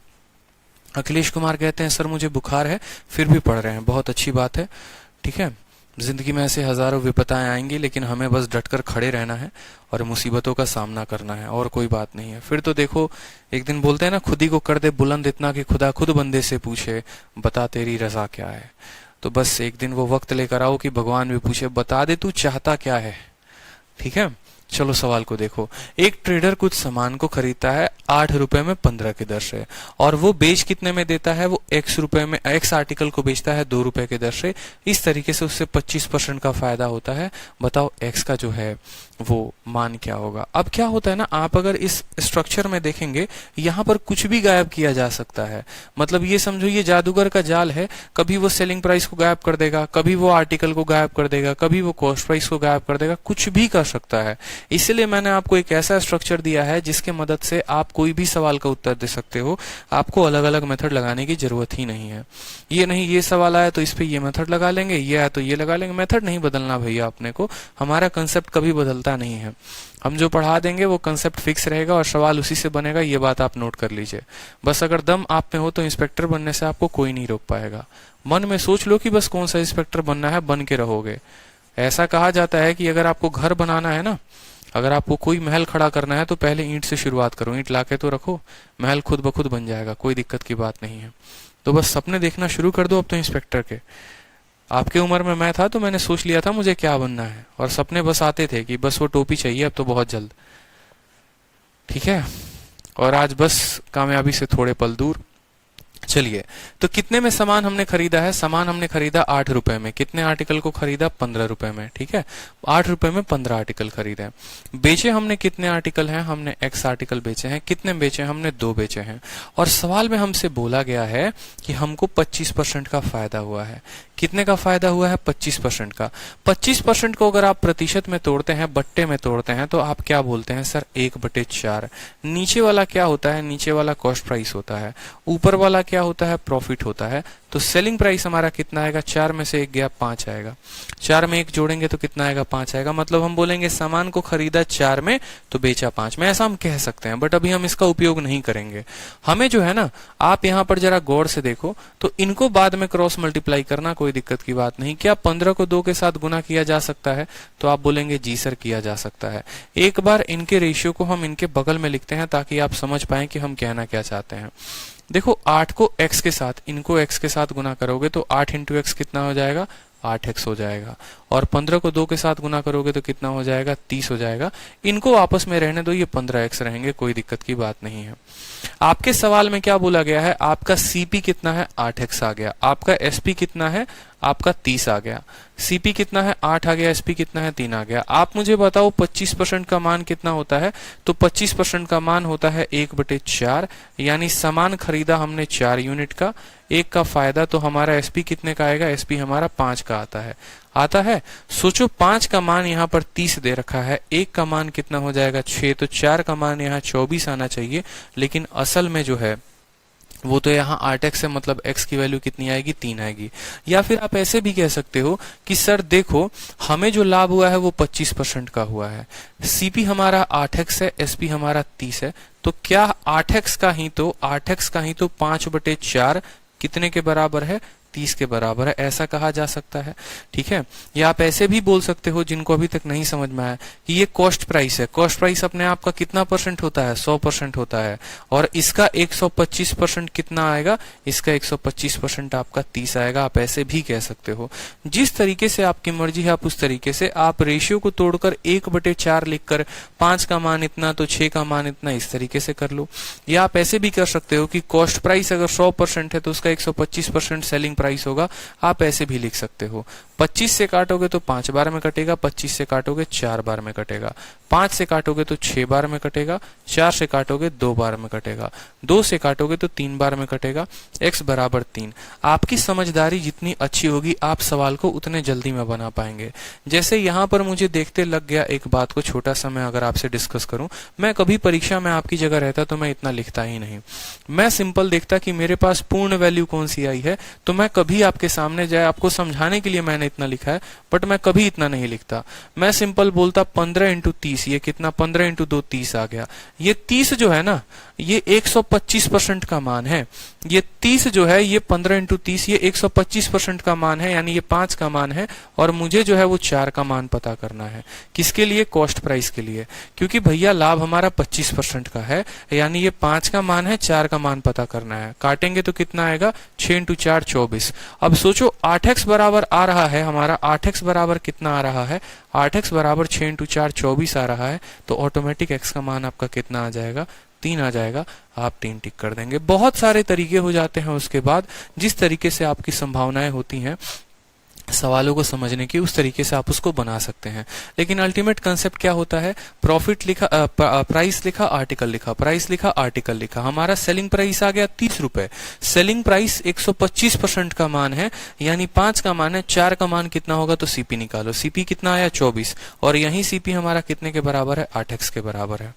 अखिलेश कुमार कहते हैं सर मुझे बुखार है फिर भी पढ़ रहे हैं, बहुत अच्छी बात है। ठीक है, जिंदगी में ऐसे हजारों विपताएं आएंगी, लेकिन हमें बस डटकर खड़े रहना है और मुसीबतों का सामना करना है, और कोई बात नहीं है। फिर तो देखो, एक दिन बोलते हैं ना, खुद ही को कर दे बुलंद इतना कि खुदा खुद बंदे से पूछे बता तेरी रजा क्या है। तो बस एक दिन वो वक्त लेकर आओ कि भगवान भी पूछे बता दे तू चाहता क्या है। ठीक है, चलो सवाल को देखो। एक ट्रेडर कुछ सामान को खरीदता है 8 रुपए में 15 की दर से, और वो बेच कितने में देता है, वो x रुपए में x आर्टिकल को बेचता है 2 रुपए की दर से। इस तरीके से उससे 25% का फायदा होता है। बताओ x का जो है वो मान क्या होगा। अब क्या होता है ना, आप अगर इस स्ट्रक्चर में देखेंगे, यहाँ पर कुछ भी गायब किया जा सकता है। मतलब ये समझो ये जादूगर का जाल है, कभी वो सेलिंग प्राइस को गायब कर देगा, कभी वो आर्टिकल को गायब कर देगा, कभी वो कॉस्ट प्राइस को गायब कर देगा, कुछ भी कर सकता है। इसलिए मैंने आपको एक ऐसा स्ट्रक्चर दिया है जिसके मदद से आप कोई भी सवाल का उत्तर दे सकते हो। आपको अलग अलग मेथड लगाने की जरूरत ही नहीं है। ये नहीं ये सवाल आया तो इस पे ये मेथड लगा लेंगे, ये आया तो ये लगा लेंगे, मेथड नहीं बदलना भैया अपने को। हमारा कंसेप्ट कभी बदलता नहीं है, हम जो पढ़ा देंगे वो कंसेप्ट फिक्स रहेगा और सवाल उसी से बनेगा। ये बात आप नोट कर लीजिए। बस अगर दम आप में हो तो इंस्पेक्टर बनने से आपको कोई नहीं रोक पाएगा। मन में सोच लो कि बस कौन सा इंस्पेक्टर बनना है, बन के रहोगे। ऐसा कहा जाता है कि अगर आपको घर बनाना है ना, अगर आपको कोई महल खड़ा करना है तो पहले ईंट से शुरुआत करो, ईंट लाके तो रखो, महल खुद ब खुद बन जाएगा, कोई दिक्कत की बात नहीं है। तो बस सपने देखना शुरू कर दो अब तो इंस्पेक्टर के। आपके उम्र में मैं था तो मैंने सोच लिया था मुझे क्या बनना है, और सपने बस आते थे कि बस वो टोपी चाहिए अब तो बहुत जल्द। ठीक है, और आज बस कामयाबी से थोड़े पल दूर। चलिए, तो कितने में सामान हमने खरीदा है, सामान हमने खरीदा 8 रुपए में। कितने आर्टिकल को खरीदा, 15 रुपए में। ठीक है, 8 रुपए में 15 आर्टिकल खरीदे। बेचे हमने कितने आर्टिकल हैं, हमने x आर्टिकल बेचे हैं। कितने बेचे, हमने 2 बेचे हैं। और सवाल में हमसे बोला गया है कि हमको 25% का फायदा हुआ है। कितने का फायदा हुआ है, 25% का। 25% को अगर आप प्रतिशत में तोड़ते हैं, बट्टे में तोड़ते हैं, तो आप क्या बोलते हैं सर, 1/4। नीचे वाला क्या होता है, नीचे वाला कॉस्ट प्राइस होता है। ऊपर वाला क्या होता है, प्रॉफिट होता है। तो सेलिंग प्राइस हमारा कितना आएगा, 4 में से 1 गया 5 आएगा, 4 में 1 जोड़ेंगे तो कितना आएगा, 5 आएगा। मतलब हम बोलेंगे सामान को खरीदा 4 में तो बेचा 5 में, ऐसा हम कह सकते हैं। बट अभी हम इसका उपयोग नहीं करेंगे। हमें जो है ना, आप यहाँ पर जरा गौर से देखो तो इनको बाद में क्रॉस मल्टीप्लाई करना कोई दिक्कत की बात नहीं। क्या 15 को 2 के साथ गुना किया जा सकता है, तो आप बोलेंगे जी सर किया जा सकता है। एक बार इनके रेशियो को हम इनके बगल में लिखते हैं ताकि आप समझ पाएं कि हम कहना क्या चाहते हैं। देखो 8 को x के साथ, इनको x के साथ गुना करोगे तो 8 इंटू एक्स कितना हो जाएगा, 8x हो जाएगा। और 15 को 2 के साथ गुना करोगे तो कितना हो जाएगा, 30 हो जाएगा। इनको आपस में रहने दो, ये 15x रहेंगे, कोई दिक्कत की बात नहीं है। आपके सवाल में क्या बोला गया है, आपका CP कितना है, 8x आ गया। आपका SP कितना है, आपका 30 आ गया। CP कितना है, 8 आ गया। SP कितना है, 3 आ गया। आप मुझे बताओ 25% का मान कितना होता है, तो 25% का मान होता है 1/4, यानी सामान खरीदा हमने 4 यूनिट का, 1 का फायदा, तो हमारा SP कितने का आएगा, SP हमारा 5 का आता है। सोचो 5 का मान यहाँ पर 30 दे रखा है, 1 का मान कितना हो जाएगा, 6, तो 4 का मान यहाँ 24 आना चाहिए। लेकिन असल में जो है वो तो यहाँ 8x है, मतलब x की वैल्यू कितनी आएगी, 3 आएगी। या फिर आप ऐसे भी कह सकते हो कि सर देखो हमें जो लाभ हुआ है वो 25% का हुआ है। CP हमारा 8x है, SP हमारा 30 है, तो क्या 8x का ही तो 5/4 कितने के बराबर है, 30 के बराबर है, ऐसा कहा जा सकता है। ठीक है। या आप ऐसे भी बोल सकते हो, जिनको अभी तक नहीं समझ में आया, कि ये कॉस्ट प्राइस है। कॉस्ट प्राइस अपने आप का कितना परसेंट होता है, 100% होता है। और इसका 125% कितना आएगा, इसका 125% आपका 30 आएगा। आप ऐसे भी कह सकते हो, जिस तरीके से आपकी मर्जी है आप उस तरीके से। आप रेशियो को तोड़कर 1/4 लिखकर 5 का मान इतना तो 6 का मान इतना, इस तरीके से कर लो। या आप ऐसे भी कर सकते हो कि कॉस्ट प्राइस अगर 100% है तो उसका 125% सेलिंग प्राइस होगा। आप ऐसे भी लिख सकते हो। 25 से काटोगे तो 5 बार में कटेगा, 25 से काटोगे 4 बार में कटेगा, 5 से काटोगे तो 6 बार में कटेगा, 4 से काटोगे 2 बार में कटेगा, 2 से काटोगे तो 3 बार में कटेगा। x बराबर 3। आपकी समझदारी जितनी अच्छी होगी आप सवाल को उतने जल्दी में बना पाएंगे। जैसे यहाँ पर मुझे देखते लग गया एक बात को, छोटा सा मैं अगर आपसे डिस्कस करूं, मैं कभी परीक्षा में आपकी जगह रहता तो मैं इतना लिखता ही नहीं। मैं सिंपल देखता कि मेरे पास पूर्ण वैल्यू कौन सी आई है, तो मैं कभी आपके सामने जाए, आपको समझाने के लिए मैंने इतना लिखा है, बट मैं कभी इतना नहीं लिखता। मैं सिंपल बोलता 15 इंटू 30, ये कितना, 15 इंटू 2 30 आ गया। ये 30 जो है ना, ये 125% का मान है। ये 30 जो है, ये 15 इंटू 30, ये 125% का मान है, यानी ये 5 का मान है। और मुझे जो है वो 4 का मान पता करना है। किसके लिए, कॉस्ट प्राइस के लिए। क्योंकि भैया लाभ हमारा 25% का है, यानी ये 5 का मान है, 4 का मान पता करना है। काटेंगे तो कितना आएगा, 6 इंटू 4 24। अब सोचो 8x बराबर आ रहा है हमारा, 8x बराबर कितना आ रहा है, 8x बराबर 6 इंटू 4 24 आ रहा है। तो ऑटोमेटिक x का मान आपका कितना आ जाएगा, 3 आ जाएगा। आप 3 टिक कर देंगे। बहुत सारे तरीके हो जाते हैं उसके बाद, जिस तरीके से आपकी संभावनाएं होती हैं सवालों को समझने की, उस तरीके से आप उसको बना सकते हैं। लेकिन अल्टीमेट कंसेप्ट क्या होता है, प्रॉफिट लिखा, प्राइस लिखा, आर्टिकल लिखा, प्राइस लिखा, आर्टिकल लिखा। हमारा सेलिंग प्राइस आ गया 30 रुपए। सेलिंग प्राइस 125% का मान है, यानी 5 का मान है, 4 का मान कितना होगा, तो CP निकालो। CP कितना आया, 24। और यही CP हमारा कितने के बराबर है, 8x के बराबर है।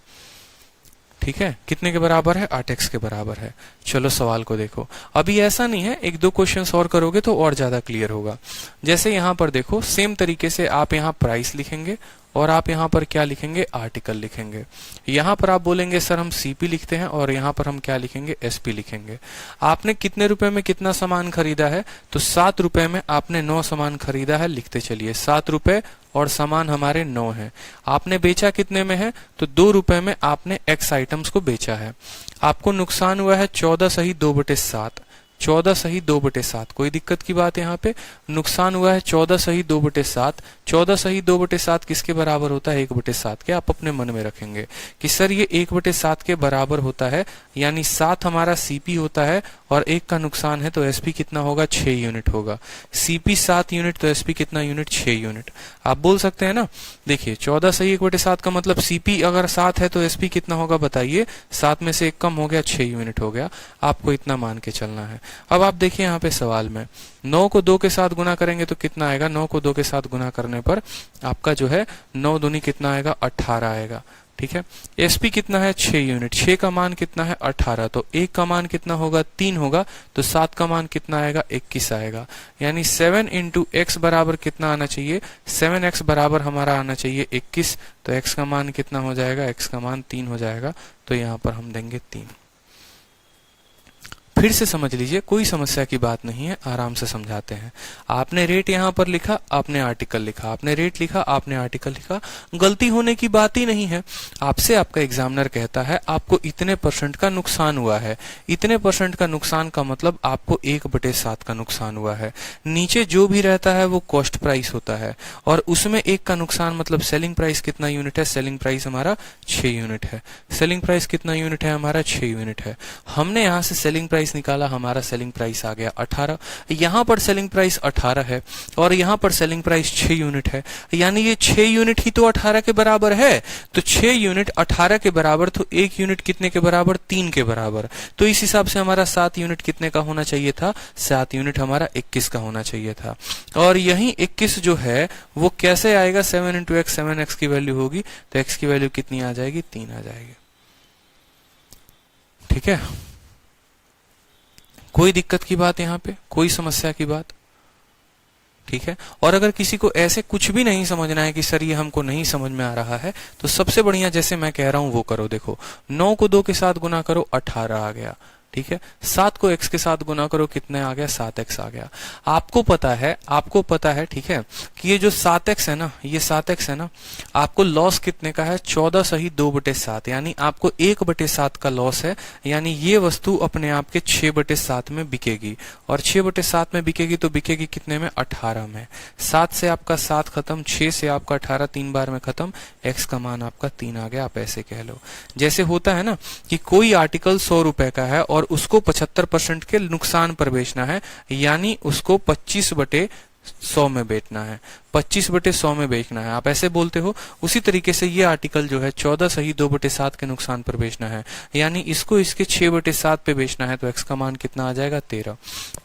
ठीक है, कितने के बराबर है, 8x के बराबर है। चलो सवाल को देखो। अभी ऐसा नहीं है, एक दो क्वेश्चंस और करोगे तो और ज्यादा क्लियर होगा। जैसे यहाँ पर देखो, सेम तरीके से आप यहाँ प्राइस लिखेंगे और आप यहाँ पर क्या लिखेंगे, आर्टिकल लिखेंगे। यहाँ पर आप बोलेंगे सर हम CP लिखते हैं, और यहाँ पर हम क्या लिखेंगे, SP लिखेंगे। आपने कितने रुपए में कितना सामान खरीदा है, तो 7 रुपए में आपने 9 सामान खरीदा है। लिखते चलिए, 7 रुपए और सामान हमारे 9 है। आपने बेचा कितने में है, तो 2 रुपए में आपने X आइटम्स को बेचा है। आपको नुकसान हुआ है 14 सही 2/7, 14 सही 2/7। कोई दिक्कत की बात यहाँ पे, नुकसान हुआ है 14 सही 2/7। 14 सही 2/7 किसके बराबर होता है, 1/7 के। आप अपने मन में रखेंगे कि सर ये 1/7 के बराबर होता है, यानी 7 हमारा CP होता है और 1 का नुकसान है, तो SP कितना होगा, 6 यूनिट होगा। CP 7 यूनिट, तो SP कितना यूनिट, 6 यूनिट। आप बोल सकते हैं ना, देखिए 14 सही 1/7 का मतलब CP अगर 7 है तो SP कितना होगा, बताइए। 7 में से 1 कम हो गया, 6 यूनिट हो गया। आपको इतना मान के चलना है। अब आप देखिए यहाँ पे सवाल में 9 को 2 के साथ गुना करेंगे तो कितना आएगा, 9 को 2 के साथ गुना करने पर आपका जो है 9 दूनी कितना आएगा, 18 आएगा। ठीक ठीक है। एसपी कितना है 6 यूनिट, 6 का मान कितना है 18, तो 1 का मान कितना होगा 3 होगा, तो 7 का मान कितना आएगा 21 आएगा। यानी 7 इंटू एक्स बराबर कितना आना चाहिए, 7x बराबर हमारा आना चाहिए 21, तो x का मान कितना हो जाएगा, x का मान 3 हो जाएगा, तो यहाँ पर हम देंगे 3। फिर से समझ लीजिए, कोई समस्या की बात नहीं है, आराम से समझाते हैं। आपने रेट यहाँ पर लिखा, आपने आर्टिकल लिखा, आपने रेट लिखा, आपने आर्टिकल लिखा, गलती होने की बात ही नहीं है। आपसे आपका एग्जामिनर कहता है आपको इतने % का नुकसान हुआ है, इतने % का नुकसान का मतलब आपको 1/7 का नुकसान हुआ है। नीचे जो भी रहता है वो कॉस्ट प्राइस होता है, और उसमें 1 का नुकसान मतलब सेलिंग प्राइस कितना यूनिट है, सेलिंग प्राइस हमारा 6 यूनिट है। सेलिंग प्राइस कितना यूनिट है हमारा 6 यूनिट है। हमने यहाँ से सेलिंग प्राइस निकाला, हमारा सेलिंग प्राइस आ गया 18। यहां पर सेलिंग प्राइस 18 है और यहां पर सेलिंग प्राइस 6 यूनिट है, यानी ये 6 यूनिट ही तो 18 के बराबर है। तो 6 यूनिट 18 के बराबर, तो 1 यूनिट कितने के बराबर, 3 के बराबर। तो इस हिसाब से हमारा 7 यूनिट कितने का होना चाहिए था, 7 यूनिट हमारा 21 का होना चाहिए था। और यही 21 जो है वो कैसे आएगा, 7 इंटू एक्स, 7x की वैल्यू होगी, तो x की वैल्यू कितनी आ जाएगी, 3 आ जाएगी। ठीक है, कोई दिक्कत की बात यहाँ पे, कोई समस्या की बात, ठीक है। और अगर किसी को ऐसे कुछ भी नहीं समझना है कि सर ये हमको नहीं समझ में आ रहा है, तो सबसे बढ़िया जैसे मैं कह रहा हूं वो करो। देखो 9 को 2 के साथ गुना करो, 18 आ गया, ठीक है। 7 को x के साथ गुना करो, कितने आ गया, 7x आ गया। आपको पता है ठीक है, कि ये जो 7x है ना, ये 7x है ना, आपको लॉस कितने का है, 14 सही 2/7, यानी आपको 1/7 का लॉस है। यानी ये वस्तु अपने आप के 6/7 में बिकेगी, और 6/7 में बिकेगी तो बिकेगी कितने में, 18 में। 7 से आपका 7 खत्म, 6 से आपका 18, 3 बार में खत्म, x का मान आपका 3 आ गया। आप ऐसे कह लो, जैसे होता है ना कि कोई आर्टिकल 100 रुपए का है और उसको 75% के नुकसान पर बेचना है, यानी उसको 25/100 में बेचना है, 25/100 में बेचना है, आप ऐसे बोलते हो। उसी तरीके से ये आर्टिकल जो है 14 सही 2/7 के नुकसान पर बेचना है, यानी इसको इसके 6/7 पे बेचना है, तो x का मान कितना आ जाएगा, 13।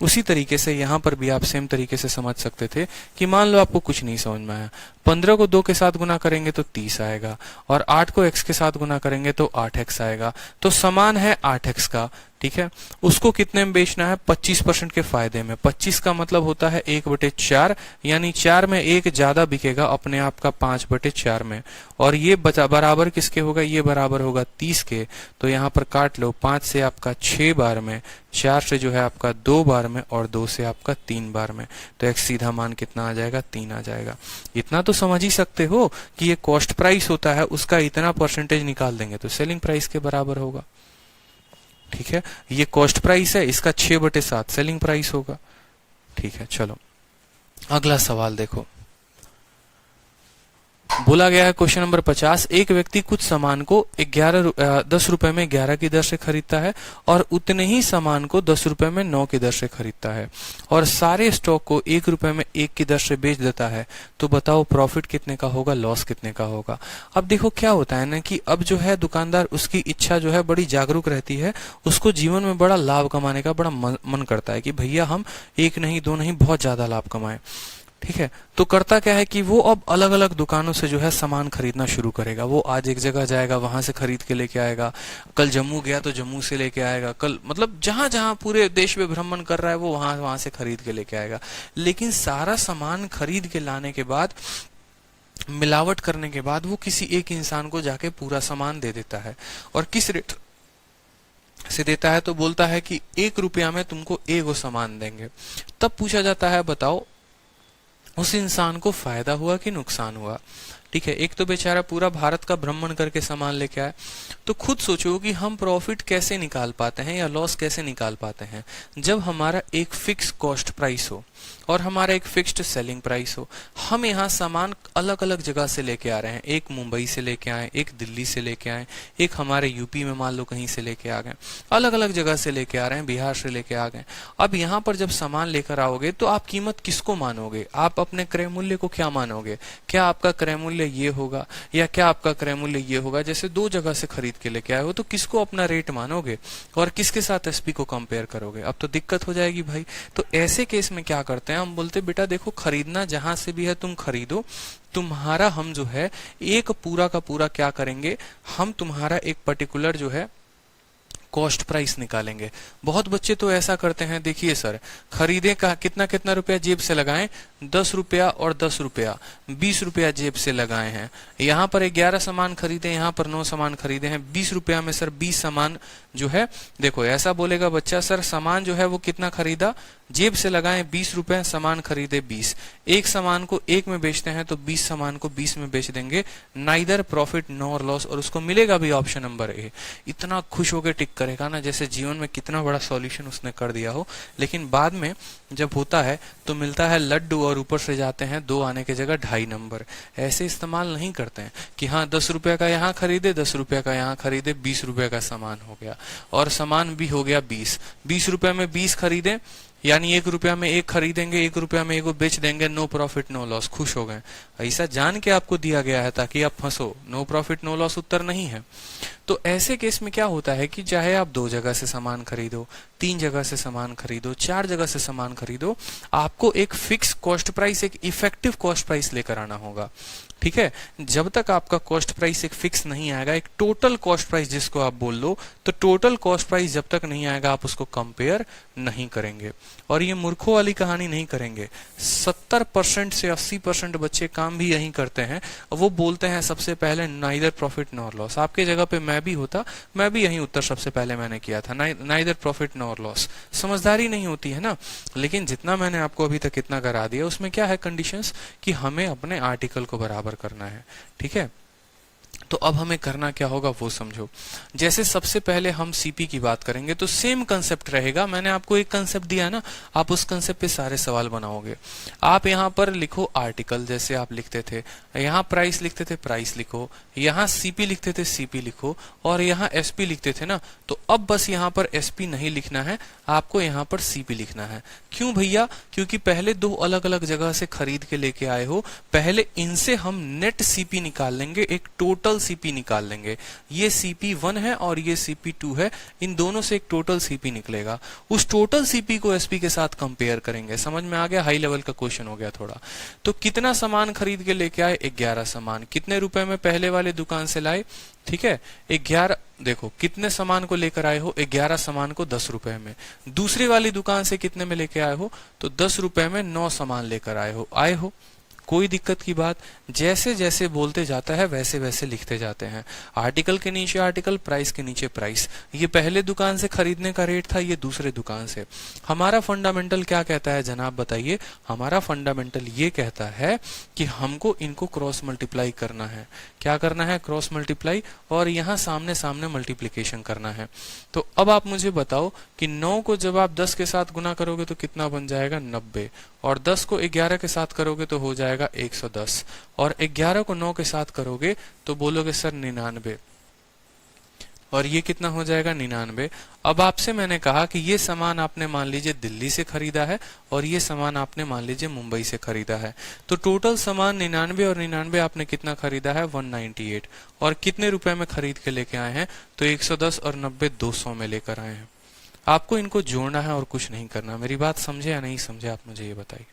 उसी तरीके से यहाँ पर भी आप सेम तरीके से समझ सकते थे कि मान लो आपको कुछ नहीं समझ में आया, 15 को 2 के साथ गुना करेंगे तो 30 आएगा, और 8 को x के साथ गुना करेंगे तो 8x आएगा। तो समान है 8x का, ठीक है। उसको कितने में बेचना है, 25% के फायदे में। 25 का मतलब होता है 1/4, यानी 4 में 1 ज्यादा बिकेगा अपने आप का 5/4 में, और ये बराबर किसके होगा, ये बराबर होगा 30 के। तो यहाँ पर काट लो, 5 से आपका 6 बार में, 4 से जो है आपका 2 बार में, और 2 से आपका 3 बार में, तो एक सीधा मान कितना आ जाएगा, 3 आ जाएगा। इतना तो समझ ही सकते हो कि ये कॉस्ट प्राइस होता है, उसका इतना % निकाल देंगे तो सेलिंग प्राइस के बराबर होगा, ठीक है। ये कॉस्ट प्राइस है, इसका 6/7 सेलिंग प्राइस होगा, ठीक है। चलो अगला सवाल देखो, बोला गया है क्वेश्चन नंबर 50, एक व्यक्ति कुछ सामान को 10 रुपए में 11 की दर से खरीदता है और उतने ही सामान को 10 रुपए में 9 की दर से खरीदता है, और सारे स्टॉक को 1 रुपए में 1 की दर से बेच देता है। तो बताओ प्रॉफिट कितने का होगा, लॉस कितने का होगा। अब देखो क्या होता है ना कि अब जो है दुकानदार, उसकी इच्छा जो है बड़ी जागरूक रहती है, उसको जीवन में बड़ा लाभ कमाने का बड़ा मन करता है कि भैया हम 1 नहीं 2 नहीं बहुत ज्यादा लाभ कमाएं, ठीक है। तो करता क्या है कि वो अब अलग अलग दुकानों से जो है सामान खरीदना शुरू करेगा। वो आज एक जगह जाएगा, वहां से खरीद के लेके आएगा, कल जम्मू गया तो जम्मू से लेके आएगा, कल मतलब जहां जहां पूरे देश में भ्रमण कर रहा है वो वहां से खरीद के लेके आएगा। लेकिन सारा सामान खरीद के लाने के बाद, मिलावट करने के बाद, वो किसी एक इंसान को जाके पूरा सामान दे देता है। और किस रेट से देता है, तो बोलता है कि 1 रुपया में तुमको 1 सामान देंगे। तब पूछा जाता है बताओ उस इंसान को फायदा हुआ कि नुकसान हुआ, ठीक है। एक तो बेचारा पूरा भारत का भ्रमण करके सामान लेके आए। तो खुद सोचो कि हम प्रॉफिट कैसे निकाल पाते हैं या लॉस कैसे निकाल पाते हैं, जब हमारा एक फिक्स कॉस्ट प्राइस हो और हमारा एक फिक्स्ड सेलिंग प्राइस हो। हम यहाँ सामान अलग अलग जगह से लेके आ रहे हैं, एक मुंबई से लेके आए, एक दिल्ली से लेके आए, एक हमारे यूपी में मान लो कहीं से लेके आ गए, अलग अलग जगह से लेके आ रहे हैं, बिहार से लेके आ गए। अब यहाँ पर जब सामान लेकर आओगे तो आप कीमत किसको मानोगे, आप अपने क्रय मूल्य को क्या मानोगे। क्या आपका क्रय मूल्य मूल्य ये होगा या क्या आपका क्रय मूल्य ये होगा, जैसे दो जगह से खरीद के लेके आए हो तो किसको अपना रेट मानोगे और किसके साथ एसपी को कंपेयर करोगे, अब तो दिक्कत हो जाएगी भाई। तो ऐसे केस में क्या करते हैं, हम बोलते बेटा देखो खरीदना जहां से भी है तुम खरीदो, तुम्हारा हम जो है एक पूरा का पूरा क्या करेंगे, हम तुम्हारा एक पर्टिकुलर जो है कॉस्ट प्राइस निकालेंगे। बहुत बच्चे तो ऐसा करते हैं, देखिए सर खरीदे का कितना कितना रुपया जेब से लगाएं, 10 रुपया और 10 रुपया, 20 रुपया जेब से लगाए हैं। यहाँ पर 11 सामान खरीदे, यहाँ पर 9 सामान खरीदे हैं, 20 रुपया में सर 20 सामान जो है, देखो ऐसा बोलेगा बच्चा सर सामान जो है वो कितना खरीदा, जेब से लगाएं 20 रुपए, सामान खरीदे 20, एक सामान को 1 में बेचते हैं तो 20 सामान को 20 में बेच देंगे, नाइदर प्रॉफिट नॉर लॉस, और उसको मिलेगा भी ऑप्शन नंबर ए। इतना खुश होकर टिक करेगा ना जैसे जीवन में कितना बड़ा सॉल्यूशन उसने कर दिया हो। लेकिन बाद में जब होता है तो मिलता है लड्डू और ऊपर से जाते हैं 2 आने की जगह 2.5 नंबर। ऐसे इस्तेमाल नहीं करते हैं कि हाँ 10 रुपया का यहाँ खरीदे, 10 रुपया का यहाँ खरीदे, 20 रुपया का सामान हो गया और सामान भी हो गया 20 रुपया में 20 खरीदे, यानी 1 रुपया में 1 खरीदेंगे, 1 रुपया में 1 को बेच देंगे, नो प्रॉफिट नो लॉस, खुश हो गए। ऐसा जान के आपको दिया गया है ताकि आप फंसो, नो प्रॉफिट नो लॉस उत्तर नहीं है। तो ऐसे केस में क्या होता है कि चाहे आप 2 जगह से सामान खरीदो, 3 जगह से सामान खरीदो, 4 जगह से सामान खरीदो, आपको एक फिक्स कॉस्ट प्राइस, एक इफेक्टिव कॉस्ट प्राइस लेकर आना होगा। ठीक है, जब तक आपका कॉस्ट प्राइस एक फिक्स नहीं आएगा, एक टोटल कॉस्ट प्राइस जिसको आप बोल लो, तो टोटल कॉस्ट प्राइस जब तक नहीं आएगा आप उसको कंपेयर नहीं करेंगे। और ये मूर्खों वाली कहानी नहीं करेंगे। 70% से 80% बच्चे काम भी यही करते हैं, वो बोलते हैं सबसे पहले नाइदर प्रॉफिट नॉर लॉस। आपके जगह पे मैं भी होता, मैं भी यही उत्तर सबसे पहले मैंने किया था, नाइदर प्रॉफिट नॉर लॉस। समझदारी नहीं होती है ना। लेकिन जितना मैंने आपको अभी तक इतना करा दिया, उसमें क्या है कंडीशंस कि हमें अपने आर्टिकल को बराबर करना है। ठीक है, तो अब हमें करना क्या होगा वो समझो। जैसे सबसे पहले हम सीपी की बात करेंगे तो सेम कंसेप्ट रहेगा। मैंने आपको एक कंसेप्ट दिया है ना, आप उस कंसेप्ट पे सारे सवाल बनाओगे। आप यहाँ पर लिखो आर्टिकल, जैसे आप लिखते थे, यहाँ प्राइस लिखते थे प्राइस लिखो, यहाँ सीपी लिखते थे सीपी लिखो, और यहाँ एसपी लिखते थे ना, तो अब बस यहाँ पर एसपी नहीं लिखना है, आपको यहाँ पर सीपी लिखना है। क्यों भैया? क्योंकि पहले 2 अलग अलग जगह से खरीद के लेके आए हो, पहले इनसे हम नेट सीपी निकाल लेंगे, एक टोटल सीपी निकाल लेंगे। ये CP1 है और ये CP2 है, इन दोनों से एक टोटल सीपी निकलेगा। उस टोटल सीपी को एसपी के साथ कंपेयर करेंगे। समझ में आ गया? हाई लेवल का क्वेश्चन हो गया थोड़ा। तो कितना सामान खरीद के लेके आए? 11 सामान। कितने रुपए में पहले वाले दुकान से लाए? ठीक है, 11। देखो कितने सामान को लेकर आए हो? 11 सामान को 10 रुपए में। दूसरी वाली दुकान से कितने में लेके आए हो? तो 10 रुपए में 9 सामान लेकर आए हो। कोई दिक्कत की बात? जैसे जैसे बोलते जाता है वैसे वैसे लिखते जाते हैं। आर्टिकल के नीचे आर्टिकल, प्राइस के नीचे प्राइस। ये पहले दुकान से खरीदने का रेट था, ये दूसरे दुकान से। हमारा फंडामेंटल क्या कहता है जनाब बताइए? हमारा फंडामेंटल ये कहता है कि हमको इनको क्रॉस मल्टीप्लाई करना है। क्या करना है? क्रॉस मल्टीप्लाई, और यहाँ सामने सामने मल्टीप्लीकेशन करना है। तो अब आप मुझे बताओ कि 9 को जब आप 10 के साथ गुना करोगे तो कितना बन जाएगा? 90। और 10 को 11 के साथ करोगे तो हो जाएगा 110, और 11 को 9 के साथ करोगे तो बोलोगे सर 99, और ये कितना हो जाएगा? 99। अब आपसे मैंने कहा कि ये सामान आपने मान लीजिए दिल्ली से खरीदा है और ये सामान आपने मान लीजिए मुंबई से खरीदा है, तो टोटल सामान 99 और 99 आपने कितना खरीदा है? 198। और कितने रुपए में खरीद के लेके आए हैं? तो 110 और 90 200 में लेकर आए हैं। आपको इनको जोड़ना है और कुछ नहीं करना। मेरी बात समझे या नहीं समझे आप मुझे ये बताइए।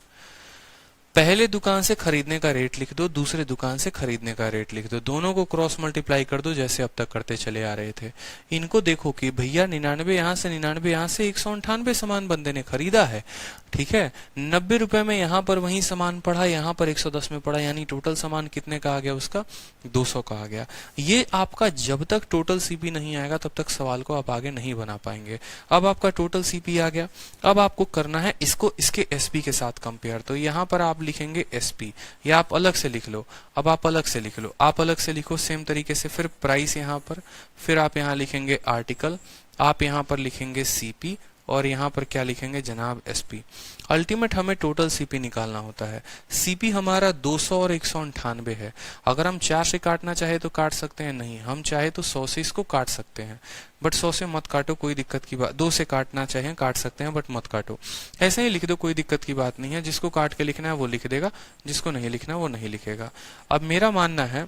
पहले दुकान से खरीदने का रेट लिख दो, दूसरे दुकान से खरीदने का रेट लिख दो, दोनों को क्रॉस मल्टीप्लाई कर दो जैसे अब तक करते चले आ रहे थे। इनको देखो कि भैया 99 यहाँ से 99 यहाँ से 198 सामान बंदे ने खरीदा है। ठीक है, 90 रुपए में यहाँ पर वही सामान पड़ा, यहाँ पर 110 में पड़ा, यानी टोटल सामान कितने का आ गया? उसका 200 का आ गया। ये आपका जब तक टोटल सीपी नहीं आएगा तब तक सवाल को आप आगे नहीं बना पाएंगे। अब आपका टोटल सीपी आ गया, अब आपको करना है इसको इसके एसपी के साथ कंपेयर। तो यहाँ पर आप लिखेंगे एसपी, या आप अलग से लिख लो। अब आप अलग से लिख लो, आप अलग से लिखो सेम तरीके से। फिर प्राइस यहाँ पर, फिर आप यहाँ लिखेंगे आर्टिकल, आप यहाँ पर लिखेंगे सीपी, और यहाँ पर क्या लिखेंगे जनाब? एसपी। अल्टीमेट हमें टोटल सीपी निकालना होता है। सीपी हमारा 200 और 198 है। अगर हम 4 से काटना चाहे तो काट सकते हैं, नहीं हम चाहे तो 100 से इसको काट सकते हैं, बट 100 से मत काटो, कोई दिक्कत की बात। 2 से काटना चाहे काट सकते हैं बट मत काटो, ऐसे ही लिख दो, कोई दिक्कत की बात नहीं है। जिसको काट के लिखना है वो लिख देगा, जिसको नहीं लिखना वो नहीं लिखेगा। अब मेरा मानना है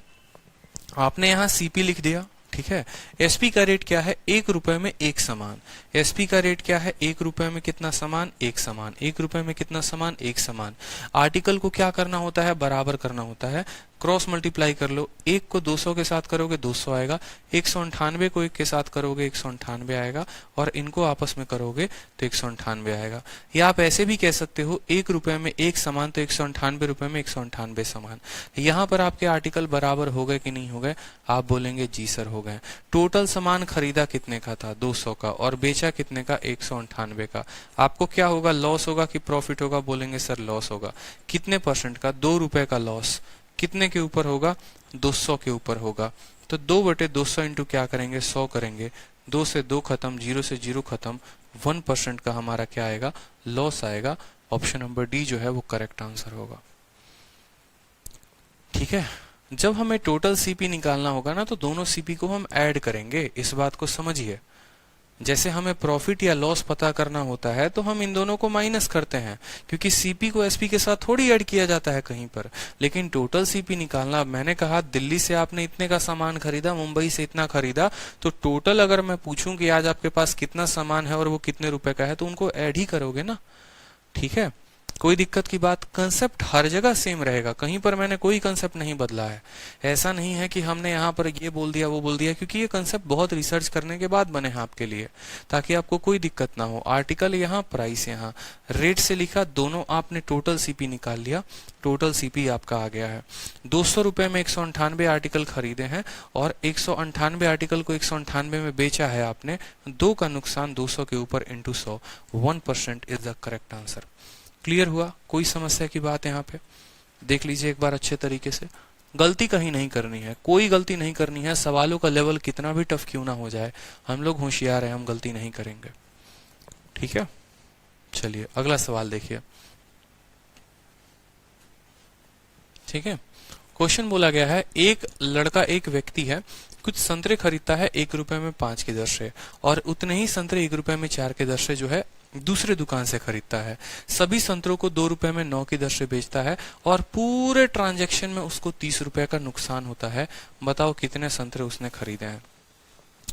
आपने यहाँ सीपी लिख दिया, ठीक है। एसपी का रेट क्या है? 1 रुपए में एक सामान। एसपी का रेट क्या है? 1 रुपए में कितना सामान? एक सामान। 1 रुपए में कितना सामान? एक सामान। आर्टिकल को क्या करना होता है? बराबर करना होता है। क्रॉस मल्टीप्लाई कर लो, 1 को 200 के साथ करोगे 200 आएगा, 198 को 1 के साथ करोगे 198 आएगा, और इनको आपस में करोगे तो 198 आएगा। या आप ऐसे भी कह सकते हो 1 रुपए में एक सामान तो 198 रुपए में 198 सामान। यहाँ पर आपके आर्टिकल बराबर हो गए कि नहीं हो गए? आप बोलेंगे जी सर हो गए। टोटल सामान खरीदा कितने का था? 200 का, और बेचा कितने का? 198 का। आपको क्या होगा? लॉस होगा कि प्रॉफिट होगा? बोलेंगे सर लॉस होगा। कितने परसेंट का? 2 रुपए का लॉस। कितने के ऊपर होगा? 200 के ऊपर होगा। तो 2/200 इंटू क्या करेंगे? 100 करेंगे। 2 से 2 खत्म, 0 से 0 खत्म, 1% का हमारा क्या आएगा? लॉस आएगा। ऑप्शन नंबर डी जो है वो करेक्ट आंसर होगा। ठीक है। जब हमें टोटल सीपी निकालना होगा ना, तो दोनों सीपी को हम ऐड करेंगे, इस बात को समझिए। जैसे हमें प्रॉफिट या लॉस पता करना होता है तो हम इन दोनों को माइनस करते हैं, क्योंकि सीपी को एसपी के साथ थोड़ी ऐड किया जाता है कहीं पर। लेकिन टोटल सीपी निकालना, मैंने कहा दिल्ली से आपने इतने का सामान खरीदा, मुंबई से इतना खरीदा, तो टोटल अगर मैं पूछूं कि आज आपके पास कितना सामान है और वो कितने रुपए का है, तो उनको ऐड ही करोगे ना। ठीक है, कोई दिक्कत की बात। कंसेप्ट हर जगह सेम रहेगा, कहीं पर मैंने कोई कंसेप्ट नहीं बदला है। ऐसा नहीं है कि हमने यहाँ पर ये बोल दिया वो बोल दिया, क्योंकि ये कंसेप्ट बहुत रिसर्च करने के बाद बने हैं आपके लिए, ताकि आपको कोई दिक्कत ना हो। आर्टिकल यहाँ, प्राइस यहाँ, रेट से लिखा, दोनों आपने टोटल सीपी निकाल लिया, टोटल सीपी आपका आ गया है। 200 रुपए में 198 आर्टिकल खरीदे हैं और 198 आर्टिकल को 198 में बेचा है आपने। 2 का नुकसान 200 के ऊपर into 100, 1% is the correct answer. Clear हुआ? कोई समस्या की बात यहाँ पे? देख लीजिए एक बार अच्छे तरीके से। गलती कहीं नहीं करनी है, कोई गलती नहीं करनी है। सवालों का लेवल कितना भी टफ क्यों ना हो जाए, हम लोग होशियार हैं, हम गलती नहीं करेंगे। ठीक है, चलिए अगला सवाल देखिए। ठीक है, क्वेश्चन बोला गया है, एक लड़का, एक व्यक्ति है, कुछ संतरे खरीदता है 1 रुपए में 5 के दर से, और उतने ही संतरे 1 रुपए में 4 के दर से जो है दूसरे दुकान से खरीदता है। सभी संतरों को 2 रुपए में 9 की दर से बेचता है, और पूरे ट्रांजैक्शन में उसको 30 रुपए का नुकसान होता है। बताओ कितने संतरे उसने खरीदे हैं।